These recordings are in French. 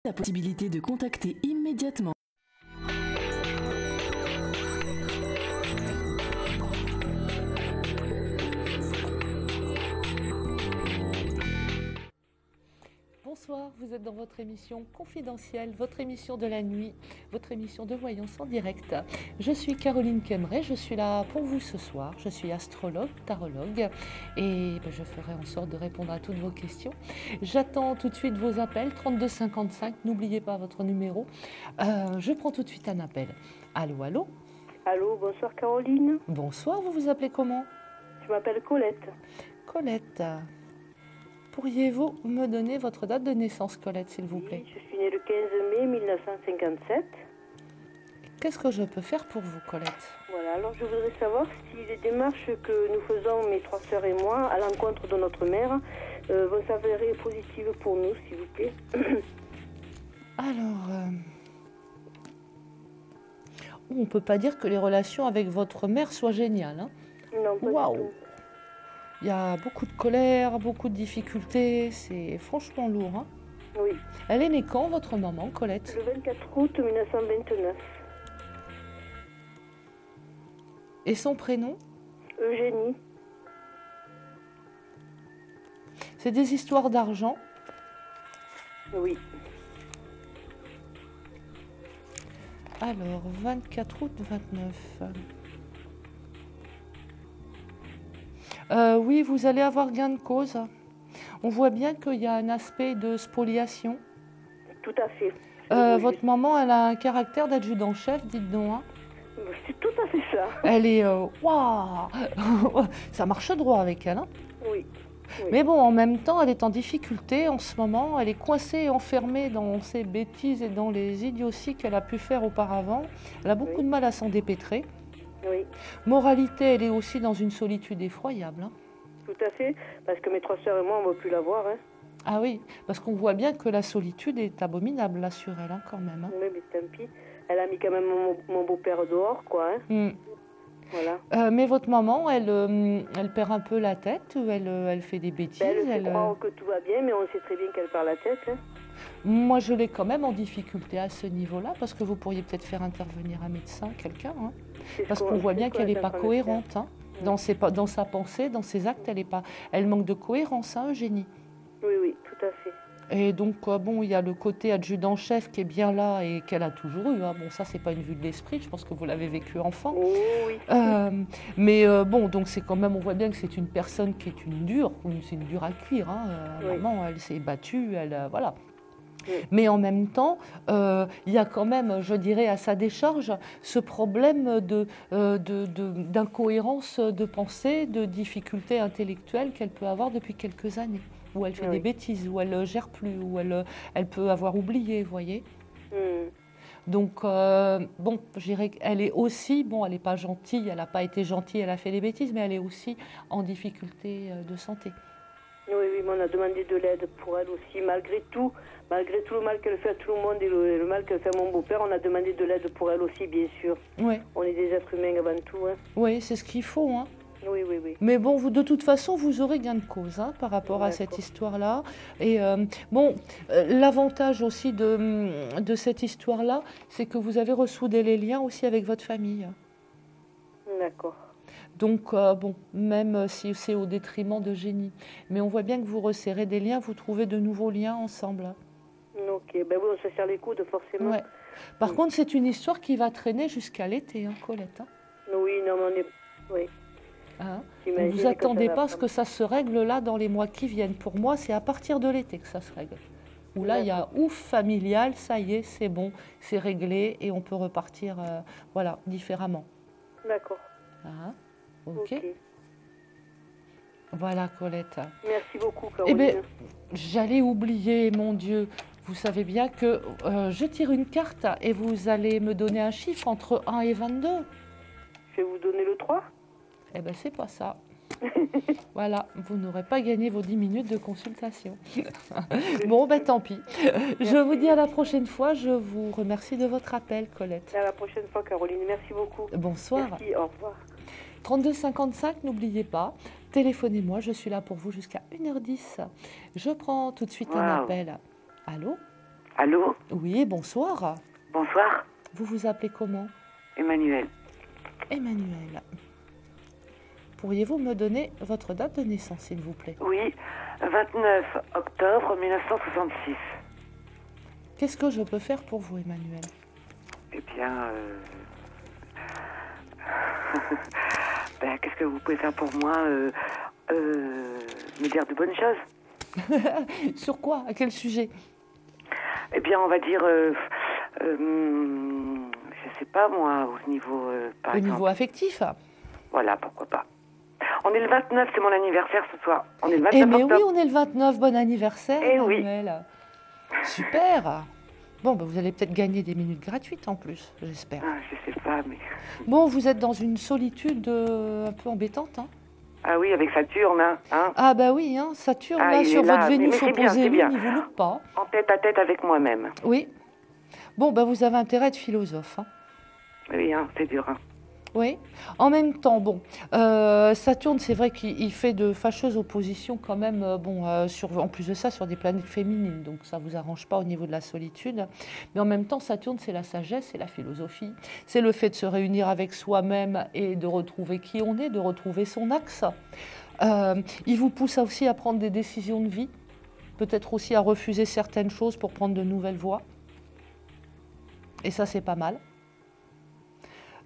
La possibilité de contacter immédiatement. Bonsoir, vous êtes dans votre émission confidentielle, votre émission de la nuit, votre émission de voyance en direct. Je suis Caroline Kemmerer, je suis là pour vous ce soir. Je suis astrologue, tarologue et je ferai en sorte de répondre à toutes vos questions. J'attends tout de suite vos appels, 32 55, n'oubliez pas votre numéro. Je prends tout de suite un appel. Allô, allô? Allô, bonsoir Caroline. Bonsoir, vous vous appelez comment? Je m'appelle Colette. Colette. Pourriez-vous me donner votre date de naissance, Colette, s'il vous plaît? Oui, je suis née le 15 mai 1957. Qu'est-ce que je peux faire pour vous, Colette? Voilà, alors je voudrais savoir si les démarches que nous faisons, mes trois sœurs et moi, à l'encontre de notre mère, vont s'avérer positives pour nous, s'il vous plaît. Alors, on ne peut pas dire que les relations avec votre mère soient géniales. Hein? Non, pas Waouh! du tout. Il y a beaucoup de colère, beaucoup de difficultés, c'est franchement lourd. Hein? Oui, Elle est née quand, votre maman, Colette? le 24 août 1929. Et son prénom? Eugénie. C'est des histoires d'argent. Oui. Alors, 24 août 29. Oui, vous allez avoir gain de cause. On voit bien qu'il y a un aspect de spoliation. Tout à fait. Votre maman, elle a un caractère d'adjudant-chef, dites donc. Hein. C'est tout à fait ça. Elle est... Waouh. Ça marche droit avec elle. Hein. Oui. Oui. Mais bon, en même temps, elle est en difficulté en ce moment. Elle est coincée et enfermée dans ses bêtises et dans les idioties qu'elle a pu faire auparavant. Elle a beaucoup de mal à s'en dépêtrer. Oui. Moralité, elle est aussi dans une solitude effroyable. Hein. Tout à fait. Parce que mes trois sœurs et moi, on ne va plus la voir. Hein. Ah oui, parce qu'on voit bien que la solitude est abominable là sur elle, hein, quand même. Hein. Oui, mais tant pis. Elle a mis quand même mon beau-père dehors, quoi. Hein. Voilà. Mais votre maman, elle perd un peu la tête, ou elle fait des bêtises. Elle fait croire que tout va bien, mais on sait très bien qu'elle perd la tête. Hein. Moi, je l'ai quand même en difficulté à ce niveau-là, parce que vous pourriez peut-être faire intervenir un médecin, quelqu'un. Hein. Parce qu'on voit bien qu'elle n'est pas cohérente. Hein. Dans sa pensée, dans ses actes, elle manque de cohérence, hein, Eugénie. Oui, oui, tout à fait. Et donc, bon, il y a le côté adjudant-chef qui est bien là et qu'elle a toujours eu. Hein. Bon, ça, c'est pas une vue de l'esprit, je pense que vous l'avez vécu enfant. Oh, oui. Mais bon, donc c'est quand même, on voit bien que c'est une personne qui est une dure, c'est une dure à cuire. Hein. Oui. Maman, elle s'est battue, voilà. Oui. Mais en même temps, il y a quand même, je dirais, à sa décharge, ce problème d'incohérence de pensée, de difficulté intellectuelle qu'elle peut avoir depuis quelques années, où elle fait des bêtises, où elle ne gère plus, où elle peut avoir oublié, vous voyez. Donc, bon, je dirais qu'elle est aussi, bon, elle n'est pas gentille, elle n'a pas été gentille, elle a fait des bêtises, mais elle est aussi en difficulté de santé. Oui, mais on a demandé de l'aide pour elle aussi, malgré tout le mal qu'elle fait à tout le monde et le mal qu'elle fait à mon beau-père, on a demandé de l'aide pour elle aussi, bien sûr. Ouais. On est des êtres humains avant tout. Hein. Oui, c'est ce qu'il faut. Hein. Oui, oui, oui. Mais bon, vous, de toute façon, vous aurez gain de cause hein, par rapport à cette histoire-là. Et bon, l'avantage aussi de cette histoire-là, c'est que vous avez ressoudé les liens aussi avec votre famille. D'accord. Donc, bon, même si c'est au détriment d'Eugénie. Mais on voit bien que vous resserrez des liens, vous trouvez de nouveaux liens ensemble. Ok, ben oui, on se serre les coudes, forcément. Ouais. Par contre, c'est une histoire qui va traîner jusqu'à l'été, hein, Colette. Hein. Oui, non, mais on est... Oui. Hein, ne vous attendez pas à ce que ça se règle là dans les mois qui viennent. Pour moi, c'est à partir de l'été que ça se règle. Où là, il y a ouf familial, ça y est, c'est bon, c'est réglé et on peut repartir voilà, différemment. D'accord. Hein, ok. Voilà, Colette. Merci beaucoup, Eh Caroline. bien, j'allais oublier, mon Dieu. Vous savez bien que je tire une carte et vous allez me donner un chiffre entre 1 et 22. Je vais vous donner le 3. Eh bien, c'est pas ça. Voilà, vous n'aurez pas gagné vos 10 minutes de consultation. Bon, ben tant pis. Je vous dis à la prochaine fois. Je vous remercie de votre appel, Colette. À la prochaine fois, Caroline. Merci beaucoup. Bonsoir. Merci, au revoir. 32 55, n'oubliez pas. Téléphonez-moi, je suis là pour vous jusqu'à 1h10. Je prends tout de suite un appel. Allô? Allô? Oui, bonsoir. Bonsoir, Vous vous appelez comment? Emmanuel. Emmanuel. Pourriez-vous me donner votre date de naissance, s'il vous plaît? Oui, 29 octobre 1966. Qu'est-ce que je peux faire pour vous, Emmanuel? Eh bien, ben, qu'est-ce que vous pouvez faire pour moi? Me dire de bonnes choses? Sur quoi? À quel sujet? Eh bien, on va dire, je sais pas moi, au niveau, par Au exemple. niveau affectif? Voilà, pourquoi pas. On est le 29, c'est mon anniversaire ce soir. On est le 29 Eh mais oui, octobre. on est le 29, bon anniversaire, Eh oui. Emmanuel. Super. Bon, ben, vous allez peut-être gagner des minutes gratuites en plus, j'espère. Ah, je sais pas, mais... Bon, vous êtes dans une solitude un peu embêtante, hein? Ah oui, avec Saturne, hein. Ah bah oui, hein, Saturne, Ah, là, il sur est là. votre Vénus Mais c'est bien, opposée c'est bien. Lune, il vous loupe pas. En tête à tête avec moi-même. Oui. Bon, ben vous avez intérêt de philosophe, hein? Oui, hein, c'est dur, hein. Oui. En même temps, bon, Saturne, c'est vrai qu'il fait de fâcheuses oppositions quand même, en plus de ça, sur des planètes féminines. Donc ça ne vous arrange pas au niveau de la solitude. Mais en même temps, Saturne, c'est la sagesse, c'est la philosophie. C'est le fait de se réunir avec soi-même et de retrouver qui on est, de retrouver son axe. Il vous pousse aussi à prendre des décisions de vie, peut-être aussi à refuser certaines choses pour prendre de nouvelles voies. Et ça, c'est pas mal.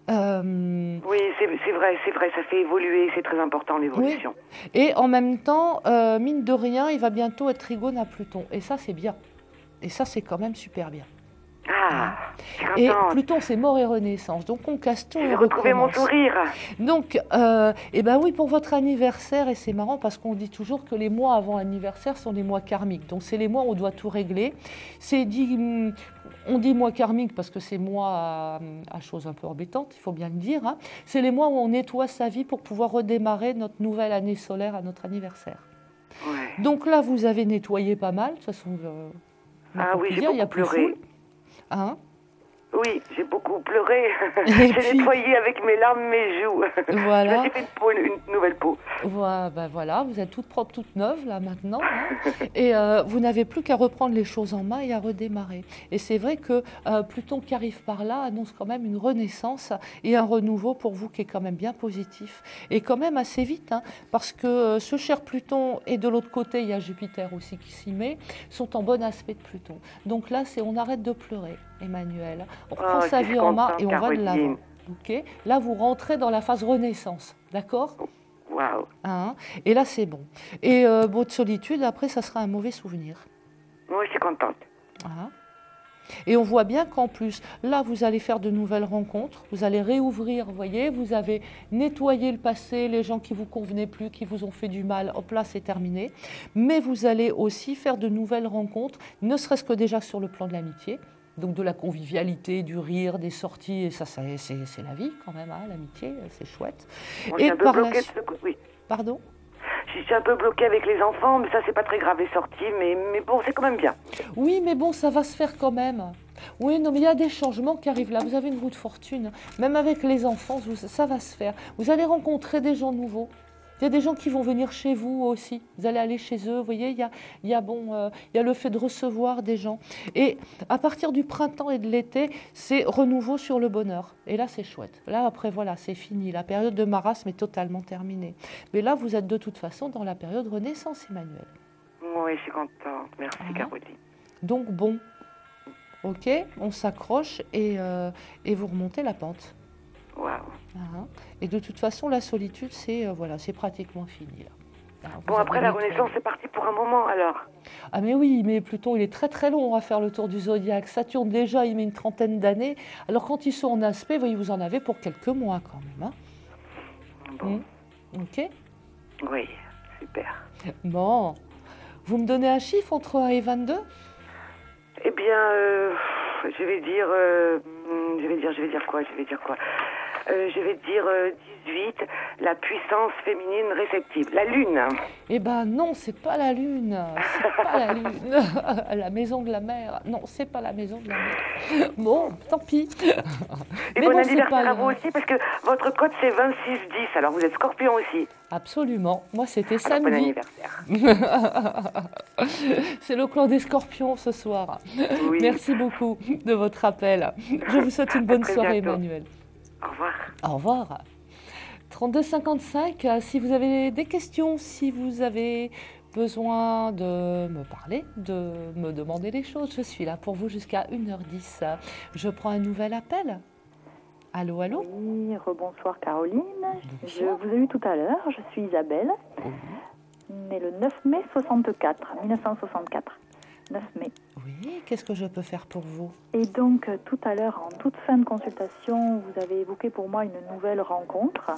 Oui, c'est vrai, ça fait évoluer, c'est très important l'évolution. Oui. Et en même temps, mine de rien, il va bientôt être trigone à Pluton. Et ça, c'est bien. Et ça, c'est quand même super bien. Ah, je suis Et contente. Pluton, c'est mort et renaissance. Donc, on casse tout Je et vais on retrouver mon recommence. sourire. Donc, eh ben oui, pour votre anniversaire, et c'est marrant parce qu'on dit toujours que les mois avant anniversaire sont les mois karmiques. Donc, c'est les mois où on doit tout régler. On dit mois karmique parce que c'est mois à choses un peu embêtantes, il faut bien le dire. Hein. C'est les mois où on nettoie sa vie pour pouvoir redémarrer notre nouvelle année solaire à notre anniversaire. Ouais. Donc là, vous avez nettoyé pas mal. De toute façon, Ah oui, j'ai il y a beaucoup plus pleuré. foule. Hein? Oui, j'ai beaucoup pleuré. Et J'ai puis- nettoyé avec mes larmes mes joues. Voilà. Je me suis fait une nouvelle peau. Voilà, vous êtes toute propre, toute neuve là maintenant. Hein. Et vous n'avez plus qu'à reprendre les choses en main et à redémarrer. Et c'est vrai que Pluton qui arrive par là annonce quand même une renaissance et un renouveau pour vous qui est quand même bien positif. Et quand même assez vite, hein, parce que ce cher Pluton et de l'autre côté, il y a Jupiter aussi qui s'y met, sont en bon aspect de Pluton. Donc là, on arrête de pleurer, Emmanuel. On reprend Oh, sa je suis vie en main contente, et on va de l'avant. Caroline. Ok. Là, vous rentrez dans la phase renaissance, d'accord? Waouh. Hein, et là, c'est bon. Et votre solitude, après, ça sera un mauvais souvenir. Moi, je suis contente. Hein. Et on voit bien qu'en plus, là, vous allez faire de nouvelles rencontres, vous allez réouvrir, vous voyez, vous avez nettoyé le passé, les gens qui ne vous convenaient plus, qui vous ont fait du mal, hop là, c'est terminé. Mais vous allez aussi faire de nouvelles rencontres, ne serait-ce que déjà sur le plan de l'amitié, donc de la convivialité, du rire, des sorties, et ça c'est la vie quand même, hein, l'amitié, c'est chouette. Moi, je suis un peu par la bloquée de suite- ce coup. Oui. Pardon? Je suis un peu bloquée avec les enfants, mais ça, c'est pas très grave, les sorties. Mais bon, c'est quand même bien. Oui, mais bon, ça va se faire quand même. Oui, non, mais il y a des changements qui arrivent là. Vous avez une roue de fortune. Même avec les enfants, ça va se faire. Vous allez rencontrer des gens nouveaux. Il y a des gens qui vont venir chez vous aussi. Vous allez aller chez eux. Vous voyez, il y a le fait de recevoir des gens. Et à partir du printemps et de l'été, c'est renouveau sur le bonheur. Et là, c'est chouette. Là, après, voilà, c'est fini. La période de marasme est totalement terminée. Mais là, vous êtes de toute façon dans la période renaissance, Emmanuel. Oui, je suis contente. Merci, Caroline. Donc, bon. OK, on s'accroche et vous remontez la pente. Waouh. Hein. Et de toute façon, la solitude, c'est pratiquement fini. Là. Alors, Bon, vous après avez la nettoyé. Renaissance, c'est parti pour un moment, alors. Ah mais oui, mais Pluton, il est très très long à faire le tour du zodiaque. Saturne, déjà, il met une trentaine d'années. Alors quand ils sont en aspect, voyez, vous en avez pour quelques mois quand même. Hein. Bon. OK. Oui, super. Bon. Vous me donnez un chiffre entre 1 et 22? Eh bien, je vais dire quoi? Je vais dire 18, la puissance féminine réceptive. La lune. Eh ben non, c'est pas la lune. C'est pas la lune. La maison de la mer. Non, c'est pas la maison de la mer. Bon, tant pis. Et Mais bon bon, c'est anniversaire pas à vous aussi, parce que votre code c'est 2610, alors vous êtes scorpion aussi. Absolument. Moi, c'était Alors, bon samedi. anniversaire. C'est le clan des scorpions ce soir. Oui. Merci beaucoup de votre appel. Je vous souhaite une bonne très soirée, bientôt. Emmanuel. Au revoir. Au revoir. 32 55, si vous avez des questions, si vous avez besoin de me parler, de me demander des choses, je suis là pour vous jusqu'à 1h10. Je prends un nouvel appel. Allô, allô? Oui, rebonsoir Caroline. Je Bonsoir. vous ai eu tout à l'heure, je suis Isabelle, née le 9 mai 1964. 9 mai. Oui, qu'est-ce que je peux faire pour vous? Et donc, tout à l'heure, en toute fin de consultation, vous avez évoqué pour moi une nouvelle rencontre.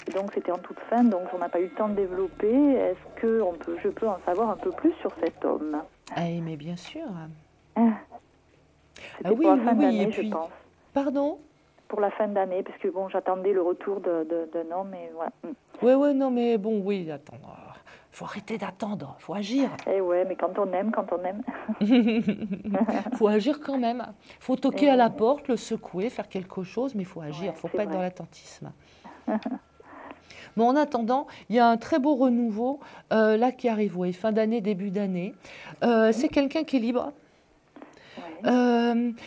Et donc, c'était en toute fin, donc on n'a pas eu le temps de développer. Est-ce que je peux en savoir un peu plus sur cet homme? Ah, mais bien sûr. C'était oui, pour la oui, fin oui, d'année, et je puis- pense. Pardon? Pour la fin d'année, parce que bon, j'attendais le retour d'un homme, et voilà. Oui, non, mais bon, oui, attends. Faut arrêter d'attendre, faut agir. Et ouais, mais quand on aime. Faut agir quand même. Faut toquer à la porte, le secouer, faire quelque chose, mais il faut agir. Ouais, Faut c'est pas être vrai. dans l'attentisme. Mais en attendant, il y a un très beau renouveau là qui arrive, oui, fin d'année, début d'année. C'est quelqu'un qui est libre.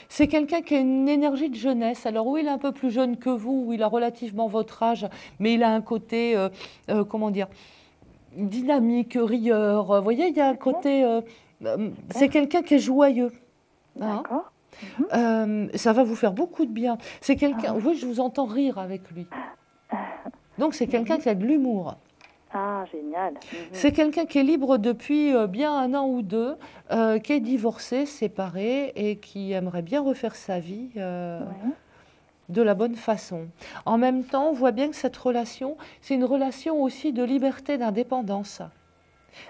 C'est quelqu'un qui a une énergie de jeunesse. Alors oui, il est un peu plus jeune que vous, ou il a relativement votre âge, mais il a un côté, comment dire, dynamique, rieur. Vous voyez, il y a un côté... c'est quelqu'un qui est joyeux. Hein. D'accord. Ça va vous faire beaucoup de bien. C'est quelqu'un... Oui, je vous entends rire avec lui. Donc c'est quelqu'un qui a de l'humour. Ah, génial. C'est quelqu'un qui est libre depuis bien 1 an ou 2, qui est divorcé, séparé et qui aimerait bien refaire sa vie de la bonne façon. En même temps, on voit bien que cette relation, c'est une relation aussi de liberté, d'indépendance.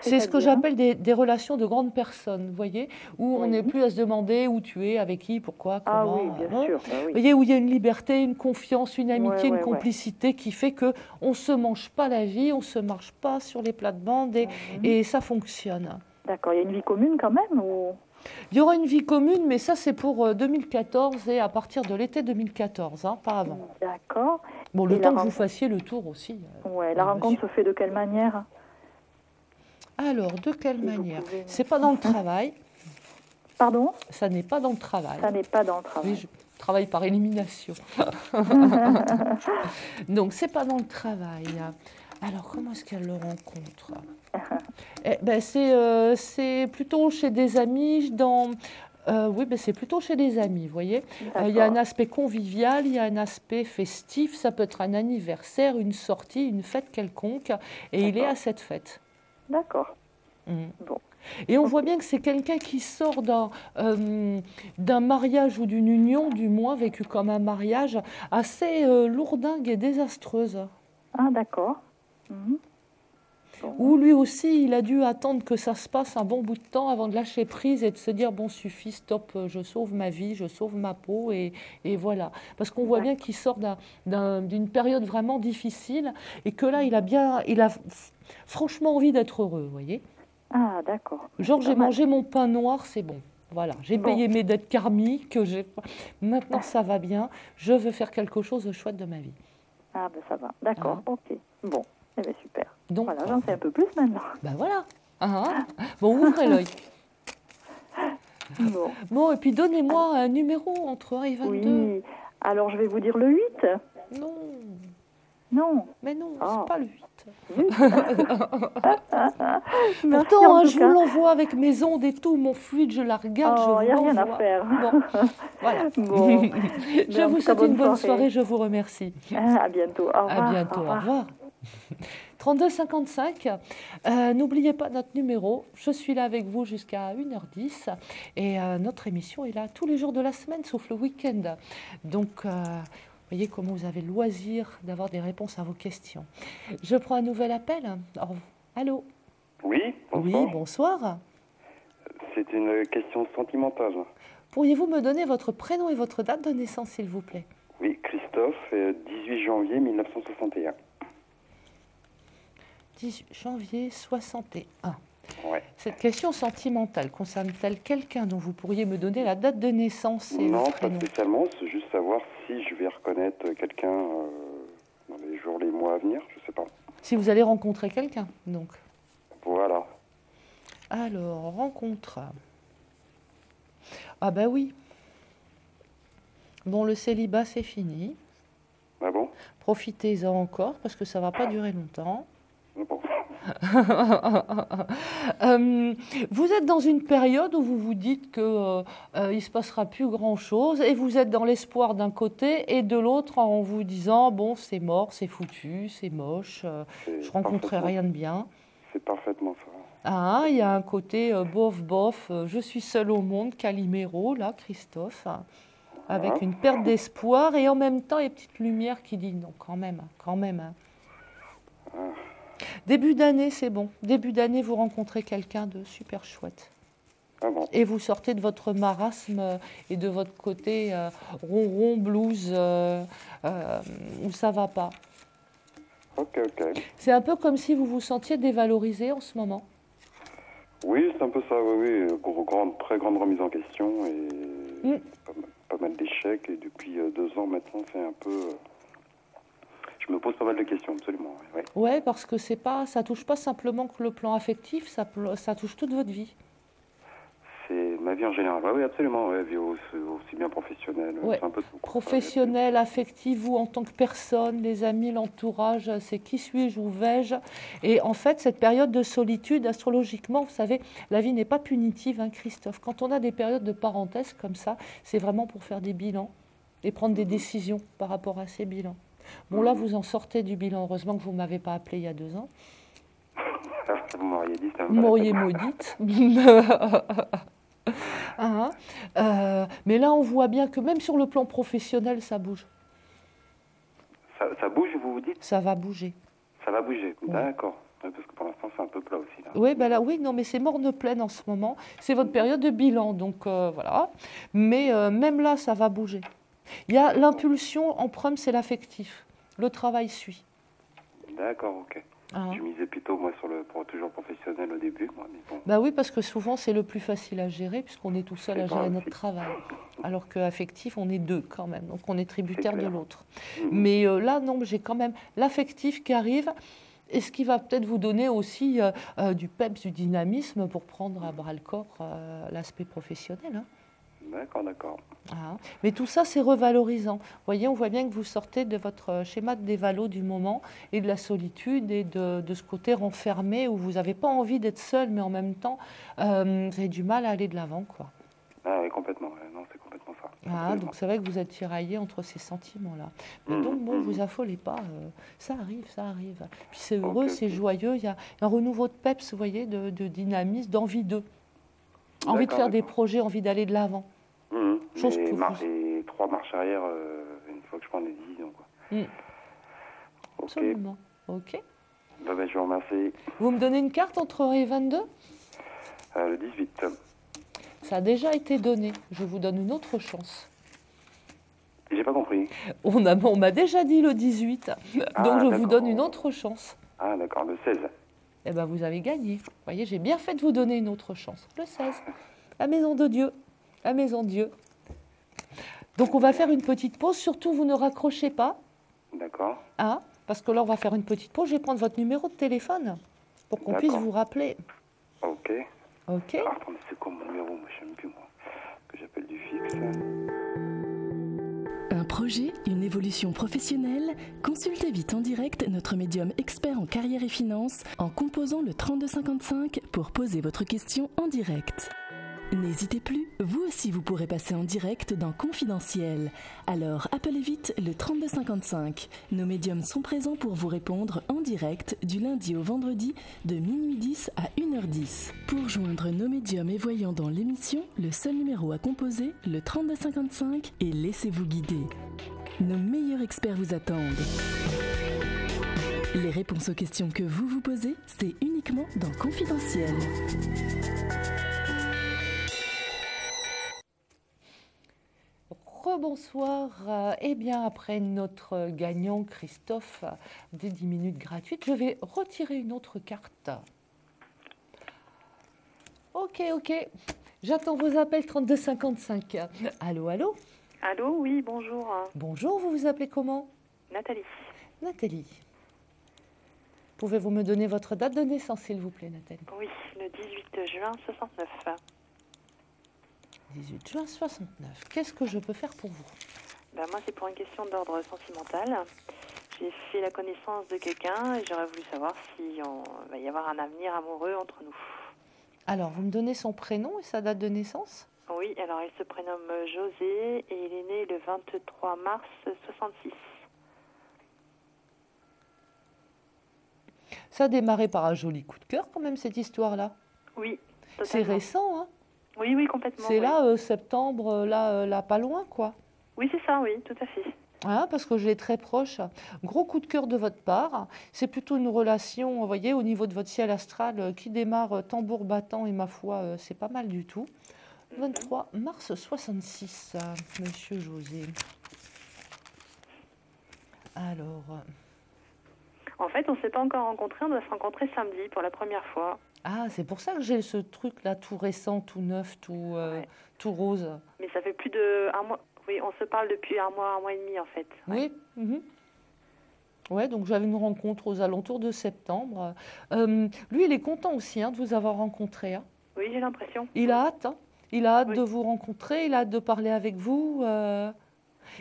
C'est ce que j'appelle des relations de grandes personnes, vous voyez, où on n'est plus à se demander où tu es, avec qui, pourquoi, comment. Ah oui, bien sûr. Bah Vous oui. voyez, où il y a une liberté, une confiance, une amitié, Ouais, une complicité qui fait qu'on ne se mange pas la vie, on ne se marche pas sur les plates-bandes et ça fonctionne. D'accord, il y a une vie commune quand même ou... Il y aura une vie commune, mais ça c'est pour 2014 et à partir de l'été 2014, hein, pas avant. D'accord. Bon, le Et temps la que vous rencontre- fassiez le tour aussi. Ouais, la rencontre se fait de quelle manière? Alors, de quelle Si vous manière? pouvez- C'est pas dans le travail, Pardon? ça n'est pas dans le travail. Ça n'est pas dans le travail. Oui, je travaille par élimination. Donc, c'est pas dans le travail. Alors, comment est-ce qu'elle le rencontre? C'est plutôt chez des amis. C'est plutôt chez des amis, vous voyez. Il y a un aspect convivial, il y a un aspect festif. Ça peut être un anniversaire, une sortie, une fête quelconque. Et il est à cette fête. D'accord. Bon. Et on voit bien que c'est quelqu'un qui sort d'un mariage ou d'une union, du moins vécu comme un mariage, assez lourdingue et désastreuse. Ah, d'accord. Où lui aussi, il a dû attendre que ça se passe un bon bout de temps avant de lâcher prise et de se dire, bon, suffit, stop, je sauve ma vie, je sauve ma peau, et voilà. Parce qu'on voit bien qu'il sort d'une période vraiment difficile et que là, il a franchement envie d'être heureux, vous voyez. Ah, d'accord. Genre, j'ai mangé mon pain noir, c'est bon. Voilà, j'ai Bon. payé mes dettes karmiques, maintenant ça va bien, je veux faire quelque chose de chouette de ma vie. Ah, ben ça va. D'accord, ok. Bon, eh ben super. Donc, Voilà, j'en sais un peu plus maintenant. ben voilà. Bon, ouvrez l'œil. Bon. Bon, et puis donnez-moi un numéro entre 1 et 22. Oui. Alors, je vais vous dire le 8. Non, Non. mais non, Oh. c'est pas le 8. Merci Pourtant, en tout je cas. vous l'envoie avec mes ondes et tout, mon fluide, je la regarde, Oh, je y a vous rien à l'envoie. faire. Bon, voilà. Bon. Je En vous tout cas, souhaite une bonne soirée, je vous remercie. À bientôt. Au revoir. À bientôt, au revoir. 32 55, n'oubliez pas notre numéro, je suis là avec vous jusqu'à 1h10 et notre émission est là tous les jours de la semaine sauf le week-end. Donc, vous voyez comment vous avez le loisir d'avoir des réponses à vos questions. Je prends un nouvel appel. Allô? Oui, bonsoir. Oui, bonsoir. C'est une question sentimentale. Pourriez-vous me donner votre prénom et votre date de naissance, s'il vous plaît? Oui, Christophe, 18 janvier 1961. 18 janvier 61. Ouais. Cette question sentimentale concerne-t-elle quelqu'un dont vous pourriez me donner la date de naissance et Non, le pas prénom? spécialement, c'est juste savoir si je vais reconnaître quelqu'un dans les jours, les mois à venir, je sais pas. Si vous allez rencontrer quelqu'un, donc. Voilà. Alors, rencontre. Ah ben oui. Bon, le célibat, c'est fini. Ah bon? Profitez-en encore, parce que ça ne va pas durer longtemps. Ah bon. Vous êtes dans une période où vous vous dites qu'il ne se passera plus grand-chose, et vous êtes dans l'espoir d'un côté, et de l'autre en vous disant, bon, c'est mort, c'est foutu, c'est moche, je rencontrerai rien de bien. C'est parfaitement ça. Ah, il y a un côté bof, je suis seul au monde, Calimero, là, Christophe, avec une perte d'espoir, et en même temps, il y a une petite lumière qui dit, non, quand même. Début d'année, c'est bon. Début d'année, vous rencontrez quelqu'un de super chouette. Ah bon. Et vous sortez de votre marasme et de votre côté ronron, blues, où ça va pas. Ok. C'est un peu comme si vous vous sentiez dévalorisé en ce moment. Oui, c'est un peu ça, oui. Très grande remise en question et pas mal d'échecs. Et depuis 2 ans maintenant, c'est un peu... je me pose pas mal de questions, absolument. Oui. Ouais, parce que ça touche pas simplement que le plan affectif, ça touche toute votre vie. C'est ma vie en général. Oui, absolument. Ouais, vie aussi bien professionnelle. Ouais. C'est un peu tout. Professionnel, affectif, vous en tant que personne, les amis, l'entourage, c'est qui suis-je, où vais-je? Et en fait, cette période de solitude, astrologiquement, vous savez, la vie n'est pas punitive, hein, Christophe. Quand on a des périodes de parenthèse comme ça, c'est vraiment pour faire des bilans et prendre des décisions par rapport à ces bilans. Bon, là, vous en sortez du bilan. Heureusement que vous ne m'avez pas appelé il y a 2 ans. Vous m'auriez dit ça. Vous m'auriez maudite. Mais là, on voit bien que même sur le plan professionnel, ça bouge. Ça bouge, vous dites? Ça va bouger. Ça va bouger, Ouais. d'accord. Ouais, parce que pour l'instant, c'est un peu plat aussi. Là. Oui, ben là, oui, non, mais c'est morne pleine en ce moment. C'est votre période de bilan, donc voilà. Mais même là, ça va bouger. Il y a l'impulsion en premier, c'est l'affectif. Le travail suit. D'accord, ok. Je misais plutôt, moi, sur le toujours professionnel au début. Moi, mais bon. Bah oui, parce que souvent, c'est le plus facile à gérer, puisqu'on est tout seul à gérer notre aussi. travail. Alors qu'affectif, on est 2 quand même, donc on est tributaire de clair. l'autre. Mais là, non, j'ai quand même l'affectif qui arrive, et ce qui va peut-être vous donner aussi du peps, du dynamisme pour prendre à bras-le-corps l'aspect professionnel. Hein. D'accord. Mais tout ça, c'est revalorisant. Vous voyez, on voit bien que vous sortez de votre schéma de dévalo du moment et de la solitude et de ce côté renfermé où vous n'avez pas envie d'être seul, mais en même temps, vous avez du mal à aller de l'avant, quoi. Ah oui, complètement. Non, c'est complètement ça. Donc c'est vrai que vous êtes tiraillé entre ces sentiments-là. Mais donc, bon, vous affolez pas. Ça arrive. Puis c'est heureux, c'est joyeux. Il y a un renouveau de peps, vous voyez, de dynamisme, d'envie d'eux. Envie de faire des projets, envie d'aller de l'avant. Chose que et 3 marches arrière une fois que je prends des décisions. Quoi. Ok. Absolument. Ok. Je vous remercie. Vous me donnez une carte entre 1 et 22 ? Le 18. Ça a déjà été donné. Je vous donne une autre chance. J'ai pas compris. On m'a déjà dit le 18. Donc je vous donne une autre chance. Ah d'accord, le 16. Eh bien, vous avez gagné. Vous voyez, j'ai bien fait de vous donner une autre chance. Le 16. La maison de Dieu. La maison de Dieu. Donc, on va faire une petite pause. Surtout, vous ne raccrochez pas. D'accord. Parce que là, on va faire une petite pause. Je vais prendre votre numéro de téléphone pour qu'on puisse vous rappeler. Ok. Ok. Alors, attendez, c'est quoi mon numéro? Moi, je ne sais plus, moi. Que j'appelle du fixe. Un projet, une évolution professionnelle? Consultez vite en direct notre médium expert en carrière et finance en composant le 3255 pour poser votre question en direct. N'hésitez plus, vous aussi vous pourrez passer en direct dans Confidentiel. Alors appelez vite le 3255. Nos médiums sont présents pour vous répondre en direct du lundi au vendredi de minuit 10 à 1h10. Pour joindre nos médiums et voyants dans l'émission, le seul numéro à composer, le 3255, et laissez-vous guider. Nos meilleurs experts vous attendent. Les réponses aux questions que vous vous posez, c'est uniquement dans Confidentiel. Rebonsoir. Eh bien, après notre gagnant Christophe des 10 minutes gratuites, je vais retirer une autre carte. Ok. J'attends vos appels 3255. Allô, allô? Allô, oui, bonjour. Bonjour, vous vous appelez comment? Nathalie. Nathalie. Pouvez-vous me donner votre date de naissance, s'il vous plaît, Nathalie? Oui, le 18 juin 69. 18 juin 69. Qu'est-ce que je peux faire pour vous? Moi, c'est pour une question d'ordre sentimental. J'ai fait la connaissance de quelqu'un et j'aurais voulu savoir si on va y avoir un avenir amoureux entre nous. Alors, vous me donnez son prénom et sa date de naissance? Oui, alors il se prénomme José et il est né le 23 mars 66. Ça a démarré par un joli coup de cœur quand même, cette histoire-là. Oui, c'est totalement. récent, hein? Oui, complètement. C'est oui. là, septembre, là, pas loin, quoi. Oui, c'est ça, oui, tout à fait. Hein, parce que je l'ai très proche. Gros coup de cœur de votre part. C'est plutôt une relation, vous voyez, au niveau de votre ciel astral, qui démarre tambour battant et ma foi, c'est pas mal du tout. 23 mars 66, monsieur José. Alors... En fait, on ne s'est pas encore rencontrés, on doit se rencontrer samedi pour la première fois. Ah, c'est pour ça que j'ai ce truc-là, tout récent, tout neuf, tout rose. Mais ça fait plus de un mois. Oui, on se parle depuis un mois et demi, en fait. Ouais. Oui. Ouais, donc j'avais une rencontre aux alentours de septembre. Lui, il est content aussi de vous avoir rencontré. Hein. Oui, j'ai l'impression. Il a hâte. Il a hâte de vous rencontrer, il a hâte de parler avec vous.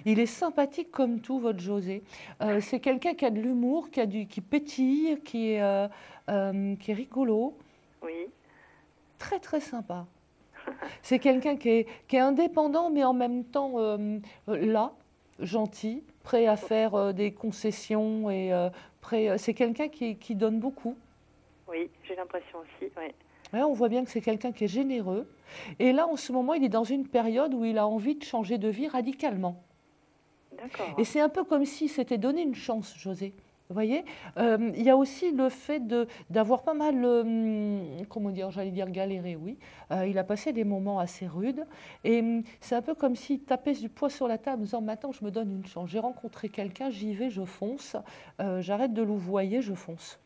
Il est sympathique comme tout, votre José. C'est quelqu'un qui a de l'humour, qui pétille, qui est rigolo. Oui. Très, très sympa. C'est quelqu'un qui est indépendant, mais en même temps là, gentil, prêt à faire des concessions. C'est quelqu'un qui donne beaucoup. Oui, j'ai l'impression aussi, oui. Ouais, on voit bien que c'est quelqu'un qui est généreux. Et là, en ce moment, il est dans une période où il a envie de changer de vie radicalement. D'accord. Et c'est un peu comme s'il s'était donné une chance, José. Vous voyez, il y a aussi le fait d'avoir pas mal, comment dire, j'allais dire galéré, oui. Il a passé des moments assez rudes. Et c'est un peu comme s'il tapait du poing sur la table en disant, maintenant, je me donne une chance. J'ai rencontré quelqu'un, j'y vais, je fonce. J'arrête de louvoyer, je fonce.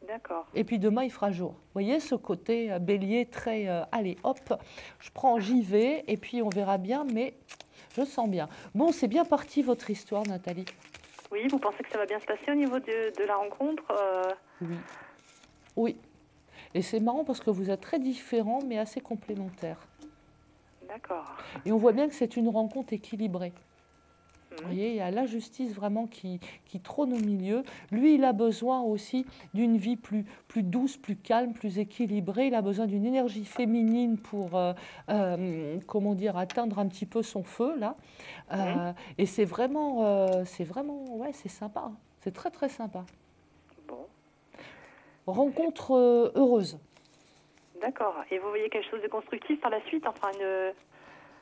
D'accord. Et puis demain, il fera jour. Vous voyez, ce côté bélier très, allez, hop, je prends, j'y vais, et puis on verra bien, mais je sens bien. Bon, c'est bien parti votre histoire, Nathalie. Oui, vous pensez que ça va bien se passer au niveau de la rencontre Oui. Et c'est marrant parce que vous êtes très différents, mais assez complémentaires. D'accord. Et on voit bien que c'est une rencontre équilibrée. Vous voyez, il y a la justice vraiment qui trône au milieu. Lui, il a besoin aussi d'une vie plus douce, plus calme, plus équilibrée. Il a besoin d'une énergie féminine pour, comment dire, atteindre un petit peu son feu, là. Et c'est vraiment, ouais, c'est sympa. Hein. C'est très, très sympa. Bon. Rencontre heureuse. D'accord. Et vous voyez quelque chose de constructif par la suite, enfin une...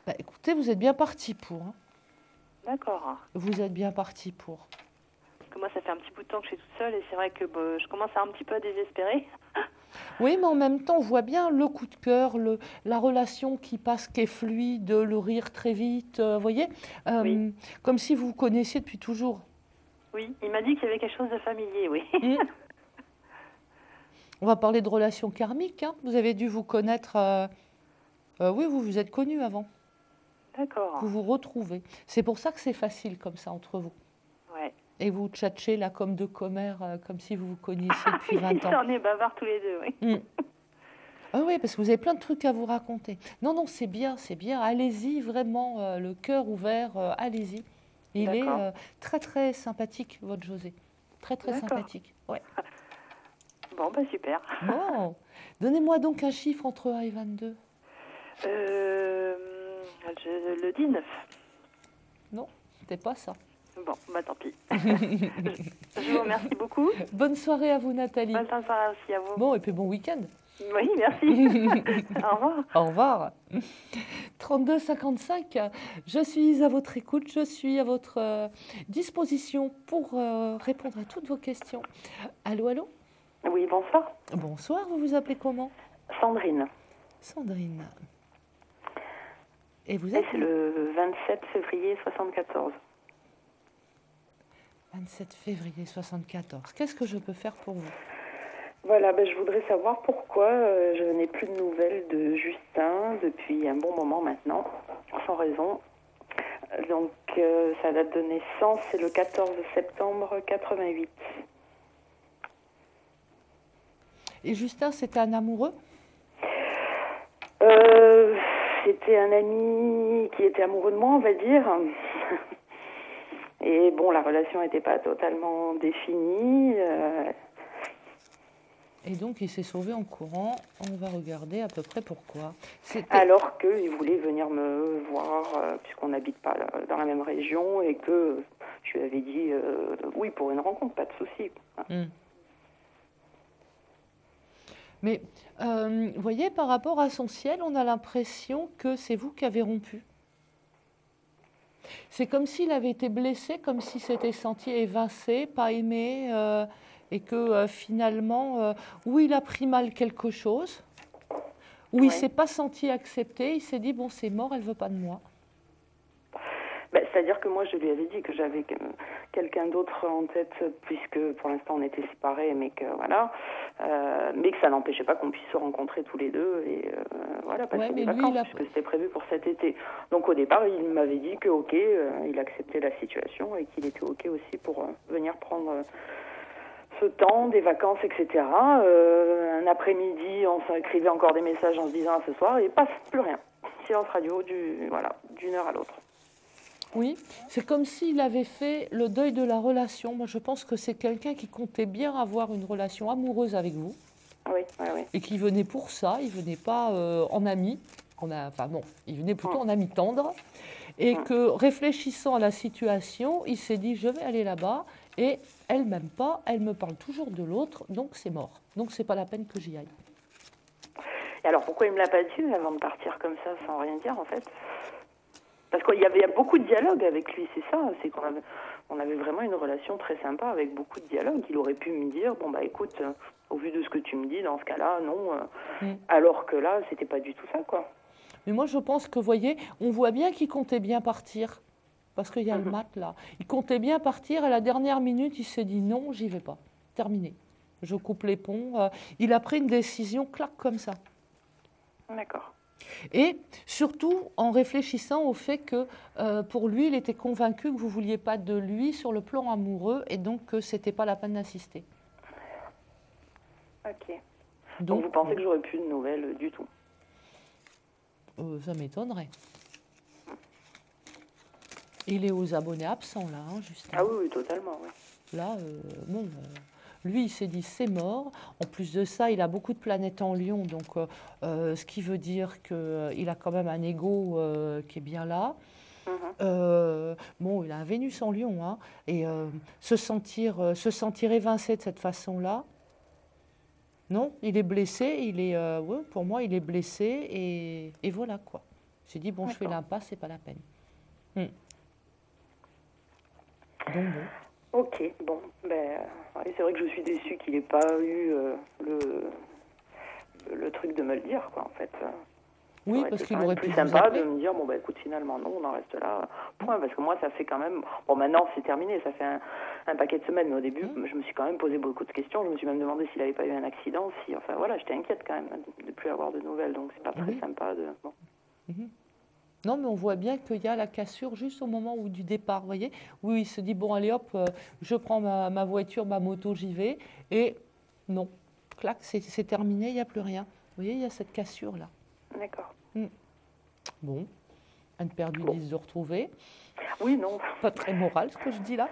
Bah, écoutez, vous êtes bien parti pour. Hein. D'accord. Vous êtes bien parti pour. Parce que moi, ça fait un petit bout de temps que je suis toute seule et c'est vrai que je commence à un petit peu à désespérer. Oui, mais en même temps, on voit bien le coup de cœur, la relation qui passe, qui est fluide, le rire très vite, vous voyez, oui. Comme si vous vous connaissiez depuis toujours. Oui, il m'a dit qu'il y avait quelque chose de familier, oui. On va parler de relations karmiques. Hein. Vous avez dû vous connaître... oui, vous vous êtes connus avant. D'accord. Vous vous retrouvez. C'est pour ça que c'est facile comme ça entre vous. Ouais. Et vous tchatchez là comme deux commères, comme si vous vous connaissiez depuis 20 ans. On est bavards tous les deux, oui. Ah oui, parce que vous avez plein de trucs à vous raconter. Non, c'est bien, c'est bien. Allez-y, vraiment, le cœur ouvert, allez-y. Il est très, très sympathique, votre José. Très, très sympathique. Ouais. Bon, super. Bon, donnez-moi donc un chiffre entre 1 et 22. Le 19. Non, c'était pas ça. Bon, tant pis. Je vous remercie beaucoup. Bonne soirée à vous, Nathalie. Bonne soirée aussi à vous. Bon, et puis bon week-end. Oui, merci. Au revoir. Au revoir. 32 55, je suis à votre écoute, je suis à votre disposition pour répondre à toutes vos questions. Allô, allô? Oui, bonsoir. Bonsoir, vous vous appelez comment? Sandrine. Sandrine. Et vous Et êtes c'est le 27 février 74. 27 février 74. Qu'est-ce que je peux faire pour vous? Voilà, je voudrais savoir pourquoi je n'ai plus de nouvelles de Justin depuis un bon moment maintenant, sans raison. Donc, sa date de naissance, c'est le 14 septembre 88. Et Justin, c'était un amoureux? C'était un ami qui était amoureux de moi, on va dire. Et bon, la relation n'était pas totalement définie. Et donc, il s'est sauvé en courant. On va regarder à peu près pourquoi. Alors qu'il voulait venir me voir, puisqu'on n'habite pas dans la même région, et que je lui avais dit oui pour une rencontre, pas de souci. Mais, vous voyez, par rapport à son ciel, on a l'impression que c'est vous qui avez rompu. C'est comme s'il avait été blessé, comme s'il s'était senti évincé, pas aimé, et que finalement, ou il a pris mal quelque chose, ou il ne s'est pas senti accepté, il s'est dit, bon, c'est mort, elle ne veut pas de moi. C'est-à-dire que moi, je lui avais dit que j'avais quelqu'un d'autre en tête, puisque pour l'instant, on était séparés, mais que voilà, mais que ça n'empêchait pas qu'on puisse se rencontrer tous les deux, et voilà, passer des vacances, puisque c'était prévu pour cet été. Donc au départ, il m'avait dit que ok, il acceptait la situation, et qu'il était ok aussi pour venir prendre ce temps, des vacances, etc. Un après-midi, on s'écrivait encore des messages en se disant à ce soir, et passe, plus rien. Silence radio, d'une heure à l'autre. Oui, c'est comme s'il avait fait le deuil de la relation. Moi, je pense que c'est quelqu'un qui comptait bien avoir une relation amoureuse avec vous. Oui. Et qui venait pour ça, il ne venait pas en ami. Il venait plutôt en ami tendre. Et que, réfléchissant à la situation, il s'est dit, je vais aller là-bas. Et elle ne m'aime pas, elle me parle toujours de l'autre, donc c'est mort. Donc, ce n'est pas la peine que j'y aille. Et alors, pourquoi il ne me l'a pas dit avant de partir comme ça, sans rien dire, en fait ? Parce qu'il y avait beaucoup de dialogue avec lui, c'est ça. C'est qu'on avait vraiment une relation très sympa avec beaucoup de dialogue. Il aurait pu me dire, bon écoute, au vu de ce que tu me dis, dans ce cas-là, non. Alors que là, c'était pas du tout ça, quoi. Mais moi, je pense que, vous voyez, on voit bien qu'il comptait bien partir. Parce qu'il y a le mat, là. Il comptait bien partir, à la dernière minute, il s'est dit, non, j'y vais pas. Terminé. Je coupe les ponts. Il a pris une décision, clac, comme ça. D'accord. Et surtout en réfléchissant au fait que pour lui, il était convaincu que vous ne vouliez pas de lui sur le plan amoureux et donc que ce n'était pas la peine d'insister. Ok. Donc vous pensez que j'aurais plus de nouvelles du tout? Ça m'étonnerait. Il est aux abonnés absents là, Justin. Ah oui, totalement, oui. Là, lui, il s'est dit c'est mort. En plus de ça, il a beaucoup de planètes en Lion, donc ce qui veut dire qu'il a quand même un ego qui est bien là. Bon, il a un Vénus en Lion, hein, et se sentir évincé de cette façon-là, non, il est blessé. Ouais, pour moi, il est blessé et voilà quoi. J'ai dit bon, je fais l'impasse, c'est pas la peine. Donc bon. Ok, bon, c'est vrai que je suis déçue qu'il n'ait pas eu le truc de me le dire, quoi, en fait. Oui, parce qu'il aurait pu plus sympa de me dire, écoute, finalement, non, on en reste là, point, parce que moi, ça fait quand même... Bon, maintenant, c'est terminé, ça fait un paquet de semaines, mais au début, je me suis quand même posé beaucoup de questions, je me suis même demandé s'il n'avait pas eu un accident, enfin, voilà, j'étais inquiète quand même de ne plus avoir de nouvelles, donc c'est pas très sympa de... Bon. Non, mais on voit bien qu'il y a la cassure juste au moment du départ, vous voyez, où il se dit, bon, allez hop, je prends ma voiture, ma moto, j'y vais, et non, clac, c'est terminé, il n'y a plus rien. Vous voyez, il y a cette cassure-là. D'accord. Bon, un perdu, 10 de retrouvé. Oui, non. Pas très moral, ce que je dis là.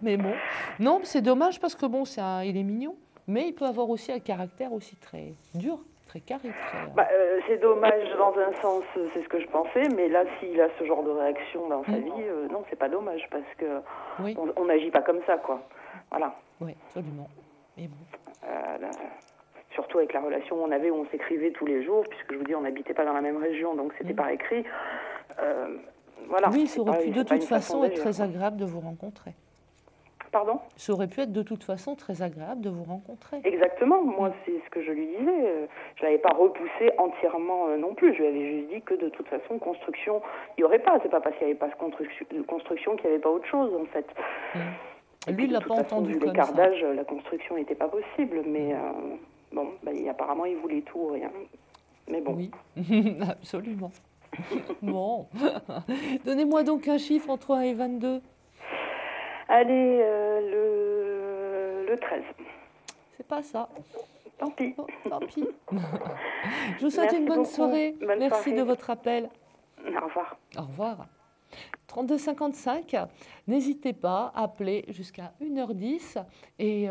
Mais bon, non, c'est dommage parce que bon, il est mignon, mais il peut avoir aussi un caractère aussi très dur. Très carré, c'est dommage dans un sens, c'est ce que je pensais, mais là, s'il a ce genre de réaction dans sa vie, non, c'est pas dommage, parce que on n'agit pas comme ça, quoi. Voilà. Oui, absolument. Mais bon. Surtout avec la relation qu'on avait, où on s'écrivait tous les jours, puisque je vous dis, on n'habitait pas dans la même région, donc c'était par écrit. Voilà. Oui, ça aurait pu de toute façon être très agréable de vous rencontrer. Pardon ? Ça aurait pu être de toute façon très agréable de vous rencontrer. Exactement, moi c'est ce que je lui disais. Je l'avais pas repoussé entièrement non plus. Je lui avais juste dit que de toute façon, construction, il n'y aurait pas. C'est pas parce qu'il n'y avait pas de construction qu'il n'y avait pas autre chose en fait. Lui, il l'a pas entendu vu comme l'écart ça. d'âge, la construction n'était pas possible, mais bon, apparemment il voulait tout ou rien. Mais bon. Oui, absolument. Bon, donnez-moi donc un chiffre entre 1 et 22. Allez, le 13. C'est pas ça. Tant pis. Oh, tant pis. Je vous souhaite une bonne soirée. Merci de votre appel. Au revoir. Au revoir. 32 55, n'hésitez pas à appeler jusqu'à 1h10 et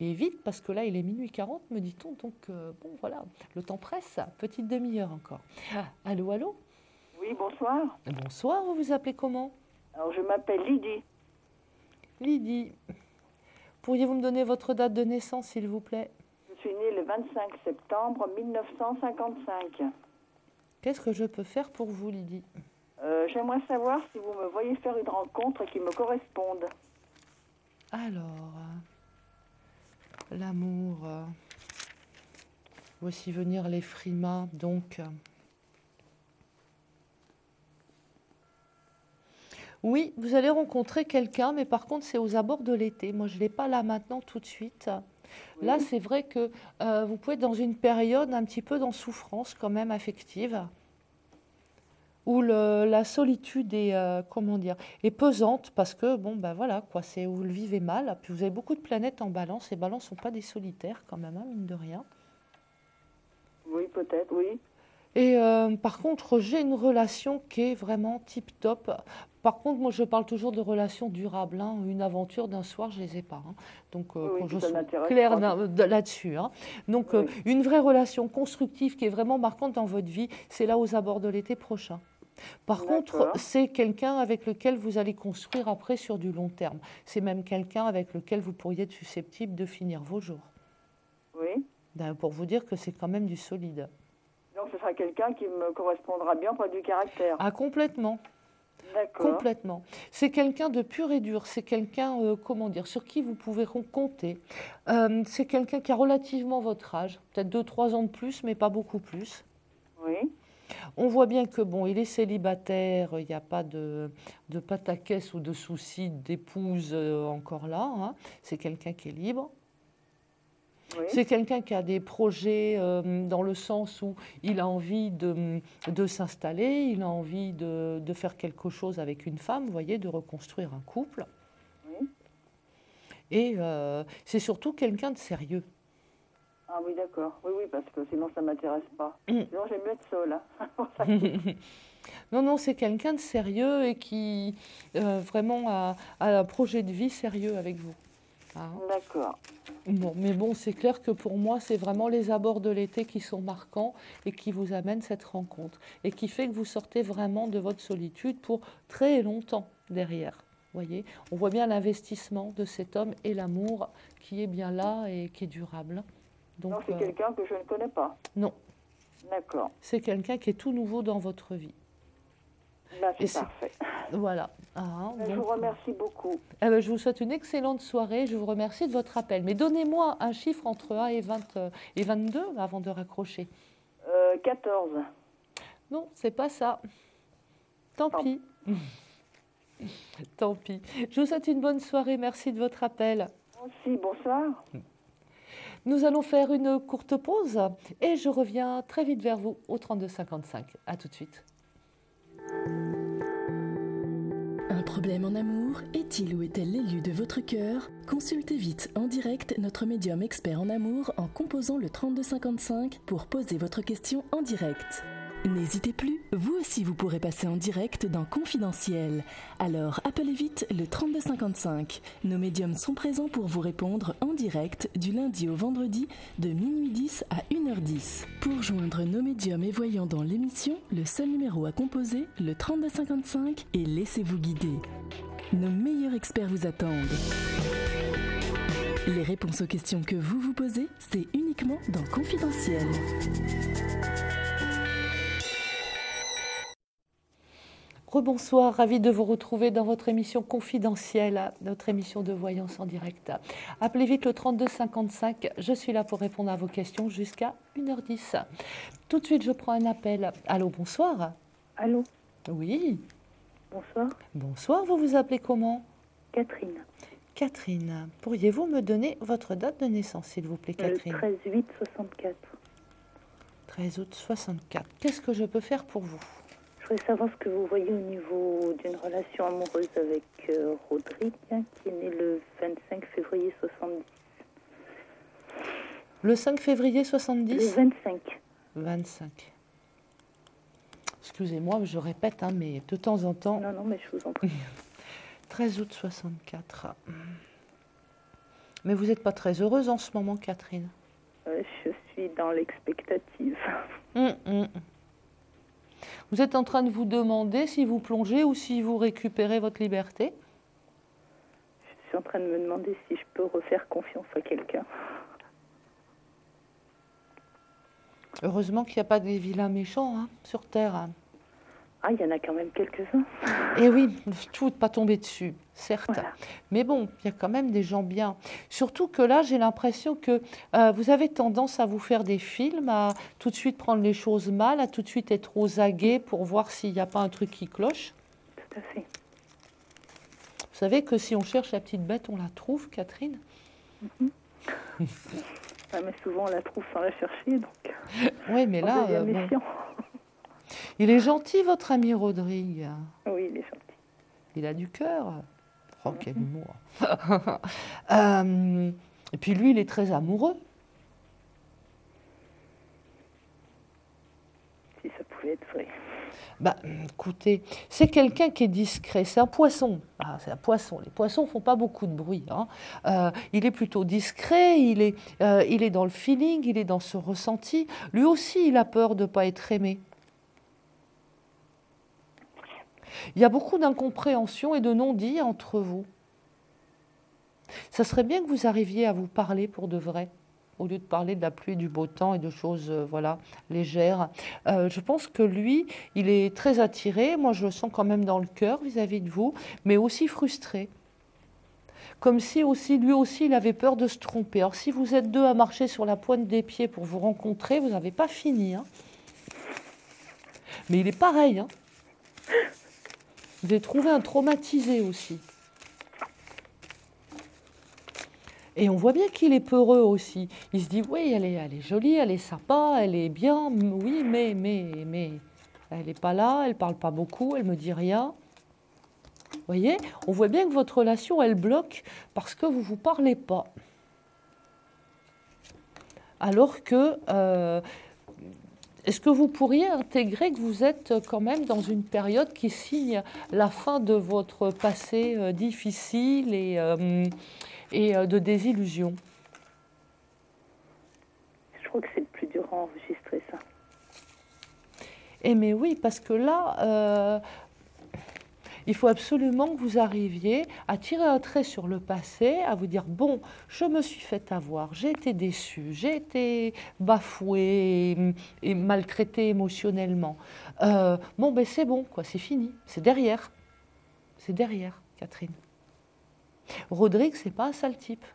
vite parce que là il est minuit 40 me dit-on, donc bon voilà, le temps presse, petite demi-heure encore. Allô, allô ? Oui, bonsoir. Bonsoir, vous vous appelez comment ? Alors je m'appelle Lydie. Lydie, pourriez-vous me donner votre date de naissance s'il vous plaît ? Je suis née le 25 septembre 1955. Qu'est-ce que je peux faire pour vous Lydie ? J'aimerais savoir si vous me voyez faire une rencontre qui me corresponde. Alors, l'amour, voici venir les frimas, donc. Oui, vous allez rencontrer quelqu'un, mais par contre, c'est aux abords de l'été. Moi, je ne l'ai pas là maintenant tout de suite. Oui. Là, c'est vrai que vous pouvez être dans une période un petit peu en souffrance quand même affective, où la solitude est, est pesante parce que, bon, ben voilà, quoi, vous le vivez mal. Puis vous avez beaucoup de planètes en balance. Les balances ne sont pas des solitaires quand même, hein, mine de rien. Oui, peut-être, oui. Et par contre, j'ai une relation qui est vraiment tip-top. Par contre, moi, je parle toujours de relations durables. Hein. Une aventure d'un soir, je ne les ai pas. Hein. Donc, quand je suis claire là-dessus. Hein. Donc, oui. Une vraie relation constructive qui est vraiment marquante dans votre vie, c'est là aux abords de l'été prochain. Par contre, c'est quelqu'un avec lequel vous allez construire après sur du long terme. C'est même quelqu'un avec lequel vous pourriez être susceptible de finir vos jours. Oui. Pour vous dire que c'est quand même du solide. Donc, ce sera quelqu'un qui me correspondra bien pour du caractère. Ah, complètement. D'accord. Complètement. C'est quelqu'un de pur et dur. C'est quelqu'un, sur qui vous pouvez compter. C'est quelqu'un qui a relativement votre âge, peut-être 2-3 ans de plus, mais pas beaucoup plus. Oui. On voit bien que, bon, il est célibataire, il n'y a pas de pataquès ou de soucis d'épouse encore là. Hein. C'est quelqu'un qui est libre. Oui. C'est quelqu'un qui a des projets dans le sens où il a envie de s'installer, il a envie de faire quelque chose avec une femme, vous voyez, de reconstruire un couple. Oui. Et c'est surtout quelqu'un de sérieux. Ah oui, d'accord. Oui, parce que sinon ça ne m'intéresse pas. Sinon, j'aime mieux être seule. Hein. Non, c'est quelqu'un de sérieux et qui vraiment a un projet de vie sérieux avec vous. Hein. D'accord. Bon, mais bon, c'est clair que pour moi, c'est vraiment les abords de l'été qui sont marquants et qui vous amènent cette rencontre et qui fait que vous sortez vraiment de votre solitude pour très longtemps derrière. Voyez, on voit bien l'investissement de cet homme et l'amour qui est bien là et qui est durable. Donc, non, c'est quelqu'un que je ne connais pas. Non. D'accord. C'est quelqu'un qui est tout nouveau dans votre vie. Là, c'est parfait. Voilà. Je vous remercie beaucoup. Je vous souhaite une excellente soirée. Je vous remercie de votre appel. Mais donnez-moi un chiffre entre 1 et 22 avant de raccrocher. 14. Non, c'est pas ça. Tant pis. Tant pis. Je vous souhaite une bonne soirée. Merci de votre appel. Aussi, bonsoir. Nous allons faire une courte pause et je reviens très vite vers vous au 32 55. À tout de suite. Un problème en amour est-il ou est-elle l'élu de votre cœur ? Consultez vite en direct notre médium expert en amour en composant le 32 55 pour poser votre question en direct. N'hésitez plus, vous aussi vous pourrez passer en direct dans Confidentiel. Alors appelez vite le 32 55. Nos médiums sont présents pour vous répondre en direct du lundi au vendredi de minuit 10 à 1h10. Pour joindre nos médiums et voyants dans l'émission, le seul numéro à composer, le 32 55, et laissez-vous guider. Nos meilleurs experts vous attendent. Les réponses aux questions que vous vous posez, c'est uniquement dans Rebonsoir, ravi de vous retrouver dans votre émission confidentielle, notre émission de voyance en direct. Appelez vite le 32 55, je suis là pour répondre à vos questions jusqu'à 1h10. Tout de suite, je prends un appel. Allô, bonsoir. Allô. Oui. Bonsoir. Bonsoir, vous vous appelez comment? Catherine. Catherine, pourriez-vous me donner votre date de naissance, s'il vous plaît, Catherine? Le 13/8/64. 13 août 64. Qu'est-ce que je peux faire pour vous? Je voudrais savoir ce que vous voyez au niveau d'une relation amoureuse avec Rodrigue, qui est né le 25 février 70. Le 5 février 70? Le 25. 25. Excusez-moi, je répète, hein, mais de temps en temps... Non, mais je vous en prie. 13 août 64. Mais vous n'êtes pas très heureuse en ce moment, Catherine? Je suis dans l'expectative. Vous êtes en train de vous demander si vous plongez ou si vous récupérez votre liberté? Je suis en train de me demander si je peux refaire confiance à quelqu'un. Heureusement qu'il n'y a pas des vilains méchants sur Terre. Ah, il y en a quand même quelques-uns. Eh oui, tout n'est pas tombé dessus, certes. Voilà. Mais bon, il y a quand même des gens bien. Surtout que là, j'ai l'impression que vous avez tendance à vous faire des films, à tout de suite prendre les choses mal, à tout de suite être aux aguets pour voir s'il n'y a pas un truc qui cloche. Tout à fait. Vous savez que si on cherche la petite bête, on la trouve, Catherine? Ouais, mais souvent, on la trouve sans la chercher, donc... Oui, mais là... méfiant. Il est gentil, votre ami Rodrigue. Oui, il est gentil. Il a du cœur. Oh, quel humour. Et puis lui, il est très amoureux. Si ça pouvait être vrai. Écoutez, c'est quelqu'un qui est discret. C'est un poisson. C'est un poisson. Les poissons ne font pas beaucoup de bruit. Il est plutôt discret. Il est dans le feeling. Il est dans ce ressenti. Lui aussi, il a peur de ne pas être aimé. Il y a beaucoup d'incompréhension et de non-dits entre vous. Ça serait bien que vous arriviez à vous parler pour de vrai, au lieu de parler de la pluie, du beau temps et de choses légères. Je pense que lui, il est très attiré, moi je le sens quand même dans le cœur vis-à-vis de vous, mais aussi frustré. Comme si lui aussi, il avait peur de se tromper. Alors si vous êtes deux à marcher sur la pointe des pieds pour vous rencontrer, vous n'avez pas fini. Mais il est pareil. Vous avez trouvé un traumatisé aussi. Et on voit bien qu'il est peureux aussi. Il se dit, oui, elle est jolie, elle est sympa, elle est bien, oui, mais elle n'est pas là, elle ne parle pas beaucoup, elle ne me dit rien. Vous voyez, on voit bien que votre relation, elle bloque parce que vous ne vous parlez pas. Alors que... est-ce que vous pourriez intégrer que vous êtes quand même dans une période qui signe la fin de votre passé difficile et de désillusion? Je crois que c'est le plus dur à enregistrer ça. Eh mais oui, parce que là, il faut absolument que vous arriviez à tirer un trait sur le passé, à vous dire, bon, je me suis fait avoir, j'ai été déçue, j'ai été bafouée et maltraitée émotionnellement. C'est bon, quoi, c'est fini, c'est derrière. C'est derrière, Catherine. Rodrigue, c'est pas un sale type.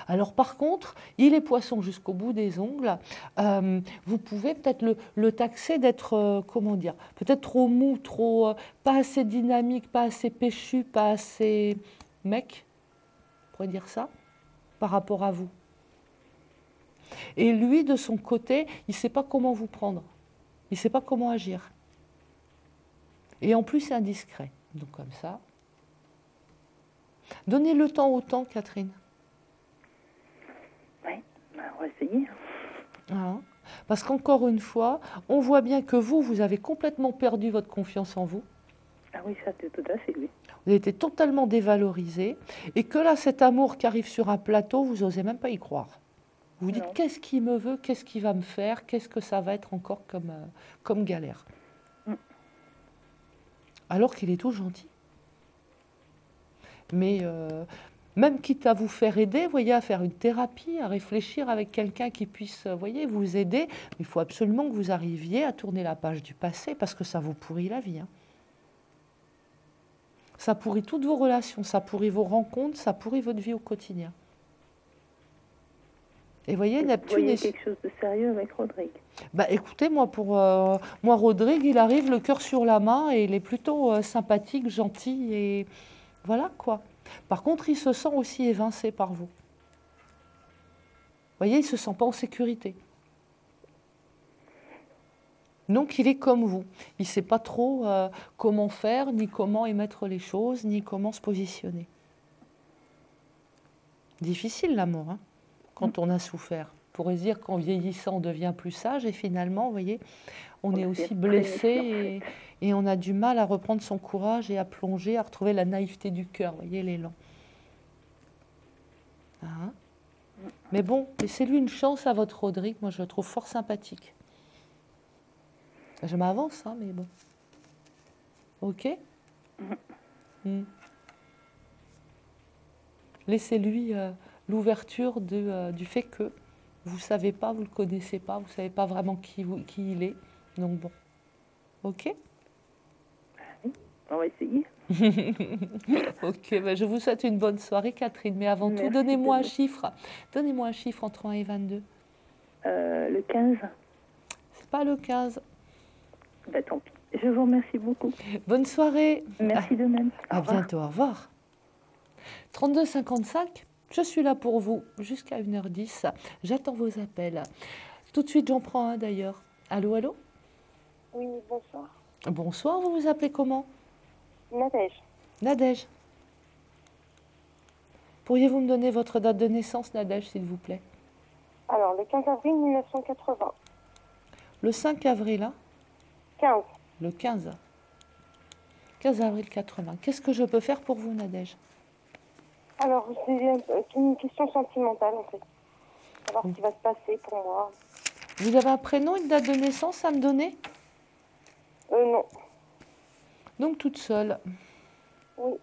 Alors par contre, il est poisson jusqu'au bout des ongles. Vous pouvez peut-être le taxer d'être, peut-être trop mou, pas assez dynamique, pas assez péchu, pas assez mec, on pourrait dire ça, par rapport à vous. Et lui, de son côté, il ne sait pas comment vous prendre. Il ne sait pas comment agir. Et en plus, c'est indiscret. Donc comme ça. Donnez le temps au temps, Catherine. On va essayer. Parce qu'encore une fois, on voit bien que vous avez complètement perdu votre confiance en vous. Ah oui, ça c'est tout à fait, oui. Vous avez été totalement dévalorisé. Et que là, cet amour qui arrive sur un plateau, vous n'osez même pas y croire. Vous vous dites, qu'est-ce qu'il me veut, qu'est-ce qu'il va me faire, qu'est-ce que ça va être encore comme galère. Alors qu'il est tout gentil. Mais Même quitte à vous faire aider, vous voyez, à faire une thérapie, à réfléchir avec quelqu'un qui puisse, vous voyez, vous aider. Il faut absolument que vous arriviez à tourner la page du passé parce que ça vous pourrit la vie. Hein. Ça pourrit toutes vos relations, ça pourrit vos rencontres, ça pourrit votre vie au quotidien. Et vous voyez, Neptune... Vous voyez quelque chose de sérieux avec Rodrigue? Bah, écoutez, moi, Rodrigue, il arrive le cœur sur la main et il est plutôt sympathique, gentil et voilà quoi. Par contre, il se sent aussi évincé par vous. Vous voyez, il ne se sent pas en sécurité. Donc, il est comme vous. Il ne sait pas trop comment faire, ni comment émettre les choses, ni comment se positionner. Difficile l'amour, hein, quand on a souffert. On pourrait se dire qu'en vieillissant, on devient plus sage et finalement, vous voyez, on est aussi blessé et on a du mal à reprendre son courage et à plonger, à retrouver la naïveté du cœur, vous voyez, l'élan. Hein? Mais bon, laissez-lui une chance à votre Rodrigue, moi je le trouve fort sympathique. Je m'avance, hein, mais bon. Ok? Laissez-lui l'ouverture du fait que vous ne savez pas, vous ne le connaissez pas, vous ne savez pas vraiment qui il est. Donc bon. Ok? On va essayer. Ok, ben je vous souhaite une bonne soirée, Catherine. Mais avant tout, donnez-moi un chiffre. Donnez-moi un chiffre entre 1 et 22. Le 15. C'est pas le 15. Ben, tant pis. Je vous remercie beaucoup. Bonne soirée. Merci de même. À bientôt, au revoir. 32 55, je suis là pour vous jusqu'à 1h10. J'attends vos appels. Tout de suite, j'en prends un d'ailleurs. Allô, allô? Oui, bonsoir. Bonsoir, vous vous appelez comment? Nadège. Nadège. Pourriez-vous me donner votre date de naissance, Nadège, s'il vous plaît? Alors, le 15 avril 1980. Le 5 avril, hein? 15. Le 15. 15 avril 80. Qu'est-ce que je peux faire pour vous, Nadège? Alors, c'est une question sentimentale, en fait. Savoir ce qui va se passer pour moi. Vous avez un prénom, une date de naissance à me donner? Non. Donc, toute seule. Oui.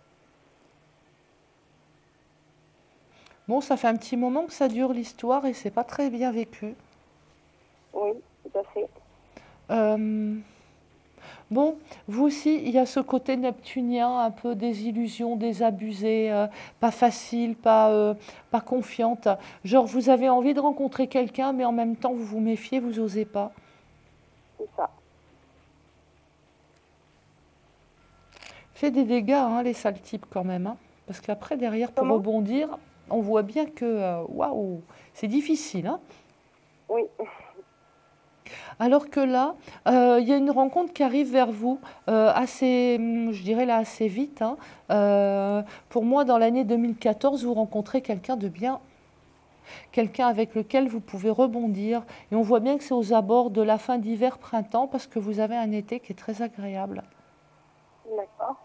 Bon, ça fait un petit moment que ça dure l'histoire et c'est pas très bien vécu. Oui, tout à fait. Bon, vous aussi, il y a ce côté neptunien, un peu désillusion, désabusé, pas facile, pas confiante. Genre, vous avez envie de rencontrer quelqu'un, mais en même temps, vous vous méfiez, vous n'osez pas. C'est ça. Fait des dégâts, hein, les sales types quand même. Hein, parce qu'après, derrière, pour rebondir, on voit bien que, waouh, c'est difficile. Hein. Oui. Alors que là, il y a une rencontre qui arrive vers vous assez, je dirais là, assez vite. Hein. Pour moi, dans l'année 2014, vous rencontrez quelqu'un de bien, quelqu'un avec lequel vous pouvez rebondir. Et on voit bien que c'est aux abords de la fin d'hiver-printemps parce que vous avez un été qui est très agréable. D'accord.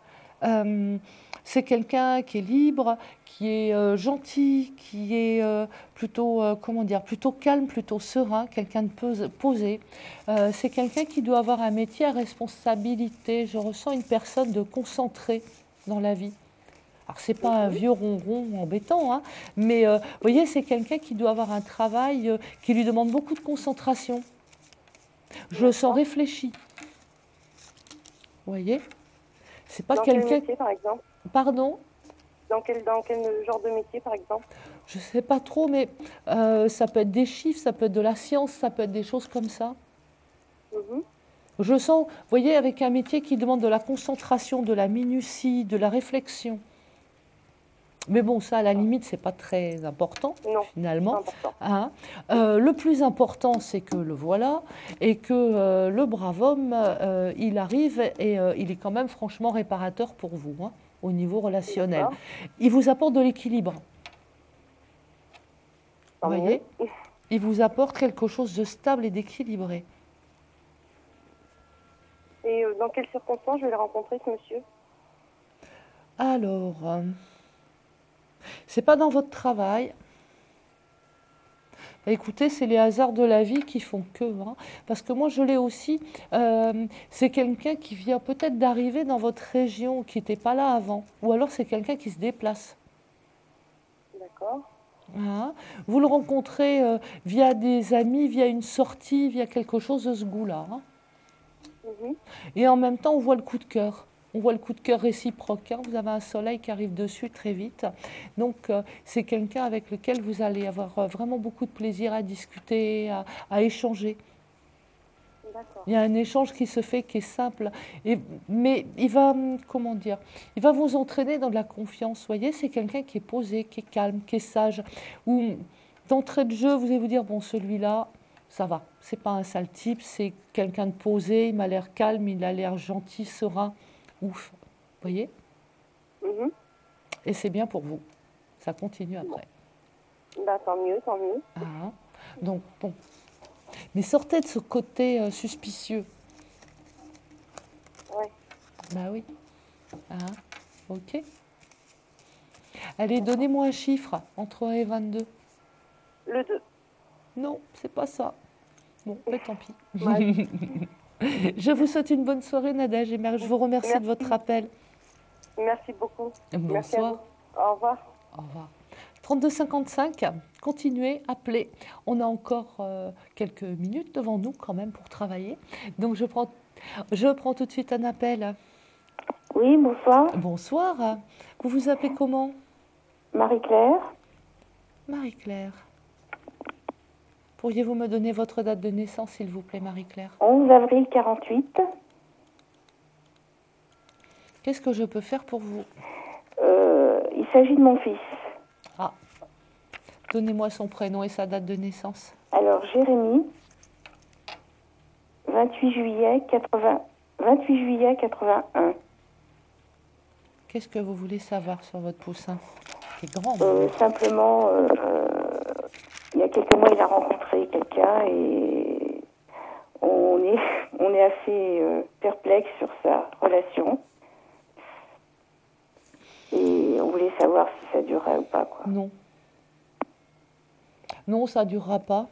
C'est quelqu'un qui est libre, qui est gentil, qui est plutôt, comment dire, plutôt calme, plutôt serein, quelqu'un de posé. C'est quelqu'un qui doit avoir un métier à responsabilité. Je ressens une personne de concentrée dans la vie. Alors, ce n'est pas un vieux ronron embêtant, hein, mais vous voyez, c'est quelqu'un qui doit avoir un travail qui lui demande beaucoup de concentration. Je le sens réfléchi. Vous voyez? C'est pas quelqu'un. Quel métier, par exemple? Pardon? Dans quel genre de métier, par exemple? Je ne sais pas trop, mais ça peut être des chiffres, ça peut être de la science, ça peut être des choses comme ça. Je sens, vous voyez, avec un métier qui demande de la concentration, de la minutie, de la réflexion. Mais bon, ça, à la limite, ce n'est pas très important, finalement. Hein. Le plus important, c'est que le voilà, et que le brave homme, il arrive, et il est quand même franchement réparateur pour vous, hein, au niveau relationnel. Il vous apporte de l'équilibre. Vous voyez? Il vous apporte quelque chose de stable et d'équilibré. Et dans quelles circonstances je vais le rencontrer, ce monsieur? Alors... c'est pas dans votre travail. Écoutez, c'est les hasards de la vie qui font que. Hein, parce que moi, je l'ai aussi. C'est quelqu'un qui vient peut-être d'arriver dans votre région, qui n'était pas là avant. Ou alors, c'est quelqu'un qui se déplace. D'accord. Hein. Vous le rencontrez via des amis, via une sortie, via quelque chose de ce goût-là. Hein. Et en même temps, on voit le coup de cœur. On voit le coup de cœur réciproque. Hein. Vous avez un soleil qui arrive dessus très vite. Donc, c'est quelqu'un avec lequel vous allez avoir vraiment beaucoup de plaisir à discuter, à échanger. Il y a un échange qui se fait, qui est simple. Mais il va, comment dire, il va vous entraîner dans de la confiance. Vous voyez, c'est quelqu'un qui est posé, qui est calme, qui est sage. Ou d'entrée de jeu, vous allez vous dire, bon, celui-là, ça va. C'est pas un sale type, c'est quelqu'un de posé, il m'a l'air calme, il a l'air gentil, serein. Ouf. Vous voyez? Et c'est bien pour vous. Ça continue après. Bah, tant mieux, tant mieux. Ah, donc, bon. Mais sortez de ce côté suspicieux. Ouais. Bah oui. Ah, ok. Allez, donnez-moi un chiffre entre 1 et 22. Le 2. Non, c'est pas ça. Bon, mais tant pis. Ouais. Je vous souhaite une bonne soirée, Nadège, et je vous remercie de votre appel. Merci beaucoup. Bonsoir. Merci à vous. Au revoir. Au revoir. 3255, continuez, appelez. On a encore quelques minutes devant nous quand même pour travailler. Donc je prends tout de suite un appel. Oui, bonsoir. Bonsoir. Vous vous appelez comment? Marie-Claire. Marie-Claire. Pourriez-vous me donner votre date de naissance, s'il vous plaît, Marie-Claire? 11 avril 48. Qu'est-ce que je peux faire pour vous? Il s'agit de mon fils. Ah. Donnez-moi son prénom et sa date de naissance. Alors, Jérémy, 28 juillet 81. Qu'est-ce que vous voulez savoir sur votre poussin? C'est grand. Simplement, il y a quelques mois, il a rencontré quelqu'un et on est assez perplexe sur sa relation. Et on voulait savoir si ça durerait ou pas, quoi. Non. Non, ça ne durera pas.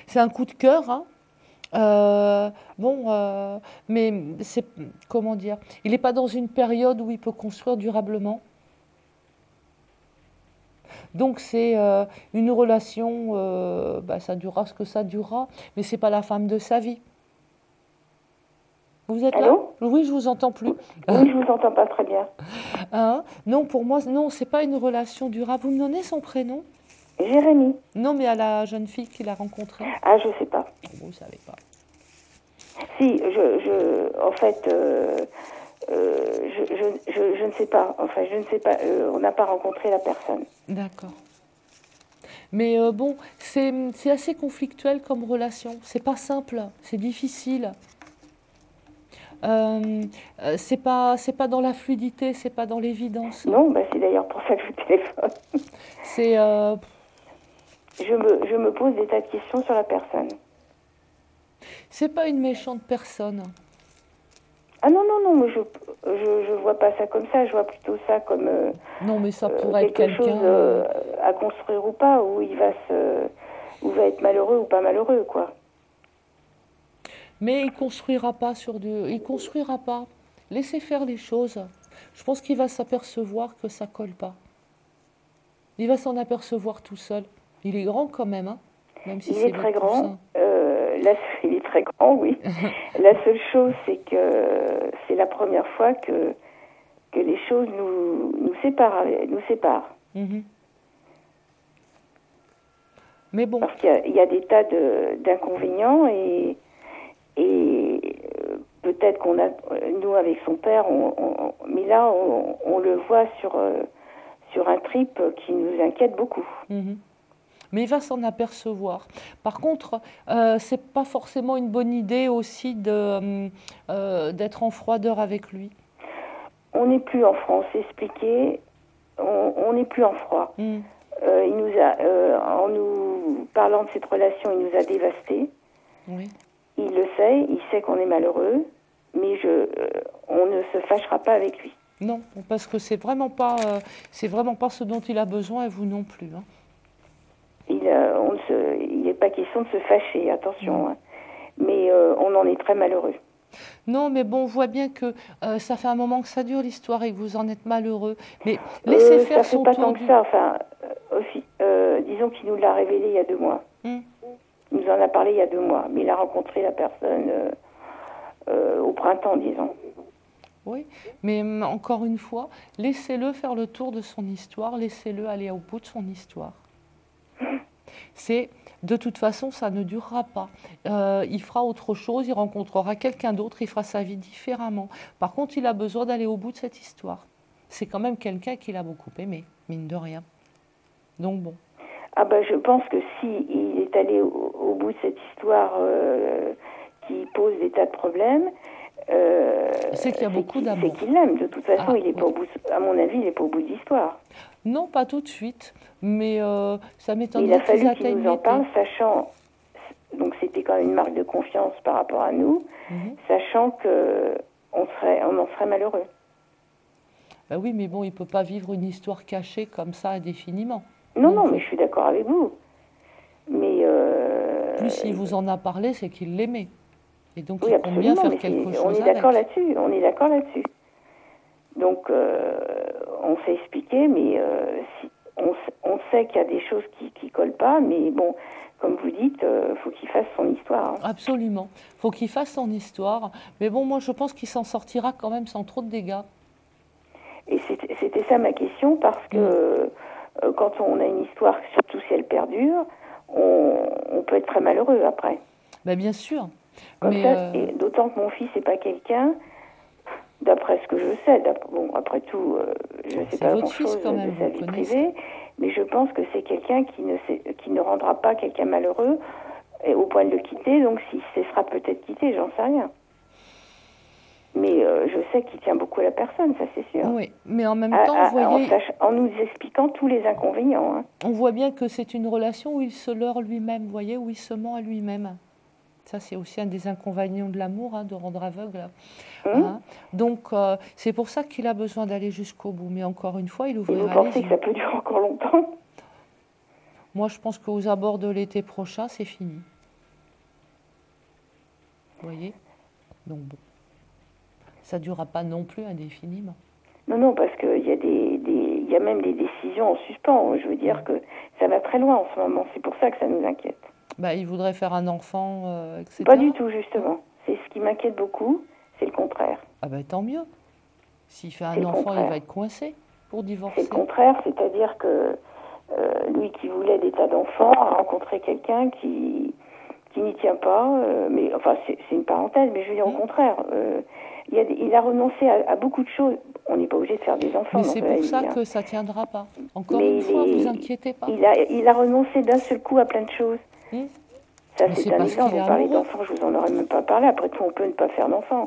C'est un coup de cœur, hein. Mais c'est, comment dire, il n'est pas dans une période où il peut construire durablement. Donc c'est une relation, ça durera ce que ça durera, mais c'est pas la femme de sa vie. Vous êtes là? Oui, je vous entends plus. Oui, je vous entends pas très bien. Hein? Non, pour moi, non, c'est pas une relation durable. Vous me donnez son prénom? Jérémy. Non, mais à la jeune fille qu'il a rencontrée. Ah, je sais pas. Vous ne savez pas. Si, en fait, je ne sais pas. Enfin, je ne sais pas. On n'a pas rencontré la personne. D'accord. Mais bon, c'est assez conflictuel comme relation. C'est pas simple, c'est difficile. C'est pas dans la fluidité, c'est pas dans l'évidence. Non, c'est d'ailleurs pour ça que je téléphone. C'est. Je me pose des tas de questions sur la personne. C'est pas une méchante personne. Ah non, mais je vois pas ça comme ça, je vois plutôt ça comme non, mais ça pourrait être quelque chose à construire ou pas, où il va être malheureux ou pas malheureux, quoi. Mais il construira pas il construira pas. Laissez faire les choses. Je pense qu'il va s'apercevoir que ça colle pas. Il va s'en apercevoir tout seul. Il est grand quand même, hein. Même si il est très grand. Il est très grand, oui. La seule chose, c'est que c'est la première fois que les choses nous séparent. Mm-hmm. Mais bon. Parce qu'il y a des tas d'inconvénients et peut-être qu'on a, nous avec son père, mais là on le voit sur un trip qui nous inquiète beaucoup. Mm-hmm. Mais il va s'en apercevoir. Par contre, c'est pas forcément une bonne idée aussi d'être en froideur avec lui. On n'est plus en froid, on s'est expliqué, on n'est plus en froid. Mm. Il nous a, en nous parlant de cette relation, il nous a dévastés. Oui. Il le sait, il sait qu'on est malheureux, mais on ne se fâchera pas avec lui. Non, parce que c'est vraiment pas ce dont il a besoin et vous non plus. Hein. Il n'est pas question de se fâcher, attention. Hein. Mais on en est très malheureux. Non, mais bon, on voit bien que ça fait un moment que ça dure l'histoire et que vous en êtes malheureux. Mais laissez faire son tour. Ça fait pas tant que ça. Enfin, aussi, disons qu'il nous l'a révélé il y a 2 mois. Il nous en a parlé il y a 2 mois. Mais il a rencontré la personne au printemps, disons. Oui, mais encore une fois, laissez-le faire le tour de son histoire. Laissez-le aller au bout de son histoire. De toute façon, ça ne durera pas. Il fera autre chose, il rencontrera quelqu'un d'autre, il fera sa vie différemment. Par contre, il a besoin d'aller au bout de cette histoire. C'est quand même quelqu'un qu'il a beaucoup aimé, mine de rien. Donc bon. Ah ben, je pense que s'il est allé au bout de cette histoire qui pose des tas de problèmes, c'est qu'il y a beaucoup d'amour. C'est qu'il l'aime. De toute façon, il est pas au bout. À mon avis, il n'est pas au bout de l'histoire. Non, pas tout de suite, mais ça m'étonnerait. Il a fallu qu'il nous en parle, sachant, donc c'était quand même une marque de confiance par rapport à nous, sachant que on en serait malheureux. Ben oui, mais bon, il peut pas vivre une histoire cachée comme ça indéfiniment. Non, non, mais je suis d'accord avec vous. Mais plus s'il vous en a parlé, c'est qu'il l'aimait. Et donc, oui, il compte bien faire quelque chose avec. On est d'accord là-dessus, on est d'accord là-dessus. Donc, on s'est expliqué, mais on sait qu'il y a des choses qui collent pas, mais bon, comme vous dites, faut qu'il fasse son histoire. Hein. Absolument, faut qu'il fasse son histoire. Mais bon, moi, je pense qu'il s'en sortira quand même sans trop de dégâts. Et c'était ça ma question, parce que quand on a une histoire, surtout si elle perdure, on peut être très malheureux après. Ben, bien sûr. Comme ça, et d'autant que mon fils n'est pas quelqu'un, d'après ce que je sais, bon, après tout, je ne sais pas grand-chose de sa vie privée, mais je pense que c'est quelqu'un qui ne rendra pas quelqu'un malheureux au point de le quitter, donc s'il cessera peut-être quitter, j'en sais rien. Mais je sais qu'il tient beaucoup à la personne, ça c'est sûr. Oui, mais en même temps, vous voyez... En nous expliquant tous les inconvénients. Hein. On voit bien que c'est une relation où il se leurre lui-même, vous voyez, où il se ment à lui-même. Ça, c'est aussi un des inconvénients de l'amour, hein, de rendre aveugle. Hein. Donc, c'est pour ça qu'il a besoin d'aller jusqu'au bout. Mais encore une fois, il ouvrira les yeux. Vous pensez que ça peut durer encore longtemps? Moi, je pense qu'aux abords de l'été prochain, c'est fini. Vous voyez? Donc, bon. Ça ne durera pas non plus indéfiniment. Non, non, parce qu'il y a même des décisions en suspens. Je veux dire que ça va très loin en ce moment. C'est pour ça que ça nous inquiète. Bah, il voudrait faire un enfant, etc. Pas du tout, justement. C'est ce qui m'inquiète beaucoup, c'est le contraire. Ah ben tant mieux. S'il fait un enfant, il va être coincé pour divorcer. C'est le contraire, c'est-à-dire que lui qui voulait des tas d'enfants a rencontré quelqu'un qui n'y tient pas. Mais enfin, c'est une parenthèse, mais je veux dire au contraire. Il a renoncé à beaucoup de choses. On n'est pas obligé de faire des enfants. Mais c'est pour ça que ça ne tiendra pas. Encore une fois, vous inquiétez pas. Il a renoncé d'un seul coup à plein de choses. Ça, c'est un exemple. Vous parlez d'enfants, je vous en aurais même pas parlé. Après tout, on peut ne pas faire d'enfants.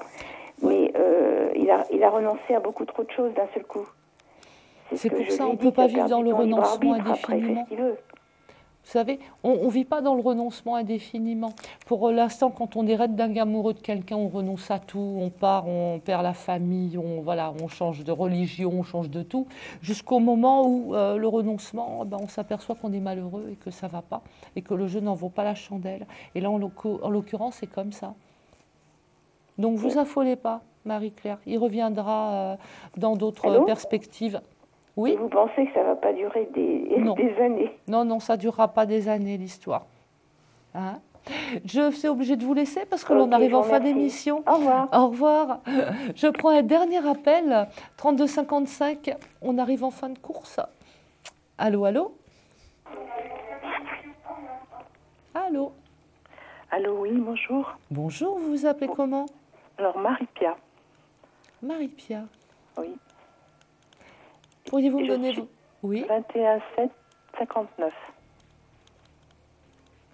Mais il a renoncé à beaucoup trop de choses d'un seul coup. C'est pour ça qu'on ne peut pas vivre dans le renoncement indéfiniment. Vous savez, on ne vit pas dans le renoncement indéfiniment. Pour l'instant, quand on est raide dingue amoureux de quelqu'un, on renonce à tout, on part, on perd la famille, on change de religion, on change de tout, jusqu'au moment où le renoncement, on s'aperçoit qu'on est malheureux et que ça ne va pas, et que le jeu n'en vaut pas la chandelle. Et là, en l'occurrence, c'est comme ça. Donc, vous affolez pas, Marie-Claire. Il reviendra dans d'autres perspectives. Oui. Et vous pensez que ça ne va pas durer des années? Non, non, ça ne durera pas des années, l'histoire. Hein? Je suis obligée de vous laisser parce que l'on arrive en fin d'émission. Au revoir. Au revoir. Je prends un dernier appel, 3255. On arrive en fin de course. Allô, allô? Allô? Allô, oui, bonjour. Bonjour, vous vous appelez comment? Alors, Marie-Pia. Marie-Pia. Oui. Pourriez-vous me donner vos... Oui. 21 7 59.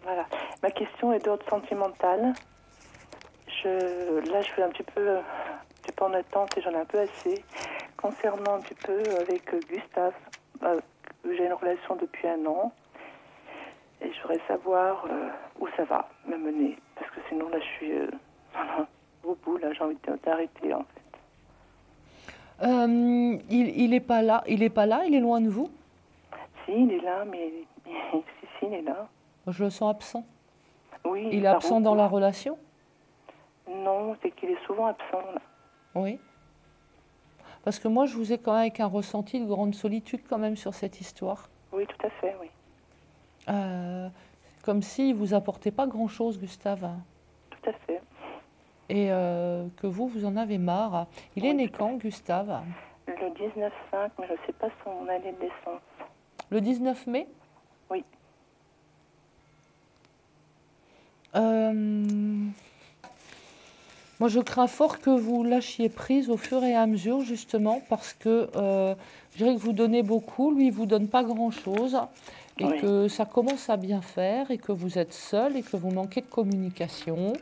Voilà. Ma question est d'ordre sentimental. Là, je suis un petit peu en attente et j'en ai un peu assez. Concernant un petit peu avec Gustave, j'ai une relation depuis 1 an. Et je voudrais savoir où ça va me mener. Parce que sinon, là, je suis au bout. Là, j'ai envie d'arrêter, en fait. Il n'est pas là. Il est loin de vous? Si, il est là, mais il est là. Je le sens absent. Oui. Il est absent dans la relation? Non, c'est qu'il est souvent absent. Là. Oui. Parce que moi, je vous ai quand même avec un ressenti de grande solitude quand même sur cette histoire. Oui, tout à fait, oui. Comme s'il ne vous apportait pas grand-chose, Gustave. Tout à fait. Et que vous en avez marre. Il est né quand, Gustave? Le 19/5, mais je ne sais pas son année de naissance. Le 19 mai? Oui. Moi, je crains fort que vous lâchiez prise au fur et à mesure, justement, parce que je dirais que vous donnez beaucoup, lui, il ne vous donne pas grand-chose, et oui. Que ça commence à bien faire, et que vous êtes seul, et que vous manquez de communication.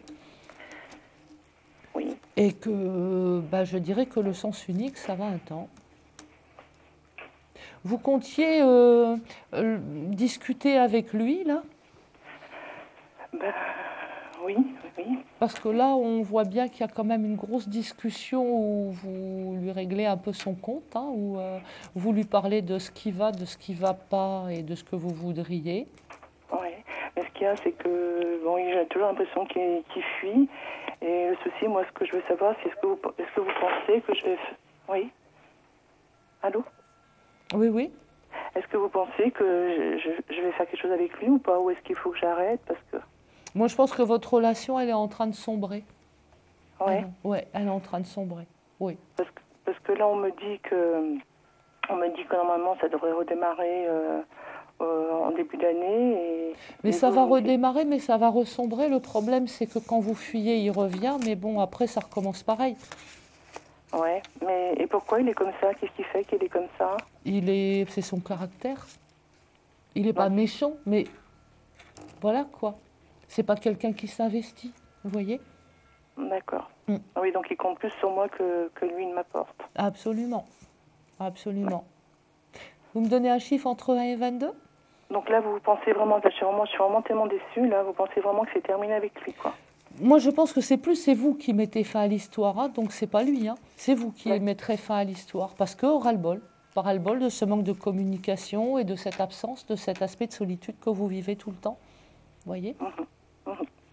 Oui. Et que, je dirais que le sens unique, ça va un temps. Vous comptiez discuter avec lui, là? Oui. Parce que là, on voit bien qu'il y a quand même une grosse discussion où vous lui réglez un peu son compte, hein, où vous lui parlez de ce qui va, de ce qui ne va pas et de ce que vous voudriez. Oui, mais ce qu'il y a, c'est que j'ai toujours l'impression qu'il fuit. Et le souci, moi, ce que je veux savoir, c'est est-ce que vous pensez que je vais... Oui. Allô? Oui. Est-ce que vous pensez que je vais faire quelque chose avec lui ou pas? Ou est-ce qu'il faut que j'arrête? Parce que... Moi, je pense que votre relation, elle est en train de sombrer. Oui. Oui, elle est en train de sombrer. Oui. Parce que là, on me dit que normalement, ça devrait redémarrer en début d'année. Mais ça va redémarrer, mais ça va ressombrer. Le problème, c'est que quand vous fuyez, il revient. Mais bon, après, ça recommence pareil. Ouais. Mais et pourquoi il est comme ça? Qu'est-ce qui fait qu'il est comme ça? C'est son caractère. Il n'est pas méchant, mais voilà quoi. C'est pas quelqu'un qui s'investit, vous voyez? D'accord. Oui, donc il compte plus sur moi que lui ne m'apporte. Absolument. Absolument. Vous me donnez un chiffre entre 1 et 22? Donc là, vous pensez vraiment, je suis vraiment tellement déçue, là, vous pensez vraiment que c'est terminé avec lui, quoi? Moi, je pense que c'est vous qui mettez fin à l'histoire, hein, donc c'est pas lui, hein. C'est vous qui mettrez fin à l'histoire, parce que ras-le-bol de ce manque de communication et de cette absence, de cet aspect de solitude que vous vivez tout le temps. Vous voyez?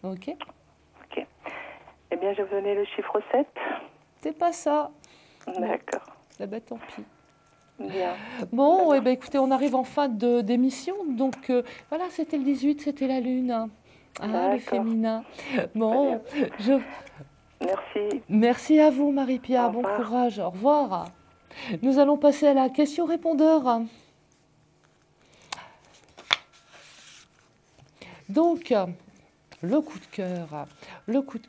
Ok. Ok. Eh bien, je vais vous donner le chiffre 7. C'est pas ça. D'accord. Eh bien, tant pis. Bien. Bon, eh ben, écoutez, on arrive en fin d'émission. Donc, voilà, c'était le 18, c'était la Lune. Ah, le féminin. Bon, Merci. Merci à vous, Marie-Pierre. Bon courage. Au revoir. Nous allons passer à la question-répondeur. Donc, le coup de cœur. Mon coup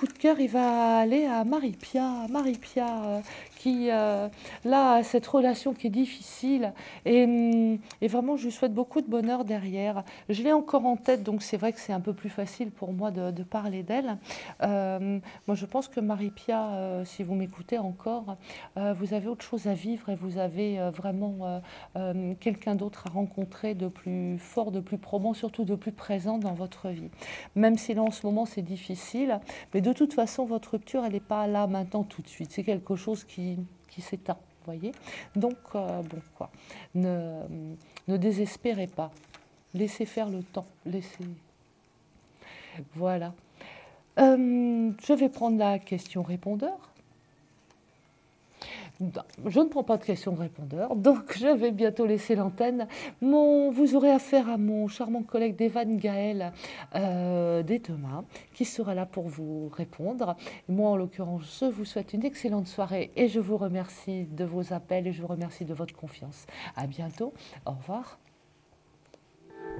de cœur, il va aller à Marie-Pierre. Marie-Pierre qui, là, a cette relation qui est difficile. Et vraiment, je lui souhaite beaucoup de bonheur derrière. Je l'ai encore en tête, donc c'est vrai que c'est un peu plus facile pour moi de parler d'elle. Moi, je pense que Marie-Pierre, si vous m'écoutez encore, vous avez autre chose à vivre et vous avez vraiment quelqu'un d'autre à rencontrer de plus fort, de plus probant, surtout de plus présent dans votre vie. Même si là, en ce moment, c'est difficile, mais de toute façon, votre rupture, elle n'est pas là maintenant tout de suite. C'est quelque chose qui s'éteint, vous voyez. Donc, ne désespérez pas. Laissez faire le temps. Voilà. Je vais prendre la question-répondeur. Je ne prends pas de questions-répondeurs, donc je vais bientôt laisser l'antenne. Vous aurez affaire à mon charmant collègue Devan Gaël dès demain, qui sera là pour vous répondre. Moi, en l'occurrence, je vous souhaite une excellente soirée et je vous remercie de vos appels et je vous remercie de votre confiance. À bientôt. Au revoir.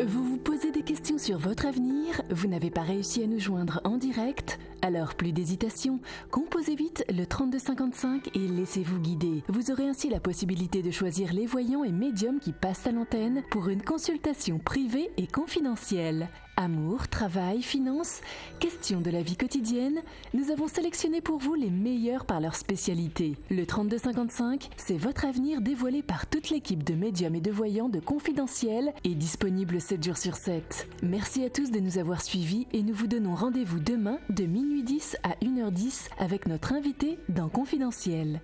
Vous vous posez des questions sur votre avenir? Vous n'avez pas réussi à nous joindre en direct? Alors plus d'hésitation, composez vite le 3255 et laissez-vous guider. Vous aurez ainsi la possibilité de choisir les voyants et médiums qui passent à l'antenne pour une consultation privée et confidentielle. Amour, travail, finances, questions de la vie quotidienne, nous avons sélectionné pour vous les meilleurs par leur spécialité. Le 3255, c'est votre avenir dévoilé par toute l'équipe de médiums et de voyants de Confidentiel et disponible 7 jours sur 7. Merci à tous de nous avoir suivis et nous vous donnons rendez-vous demain de minuit 10 à 1h10 avec notre invité dans Confidentiel.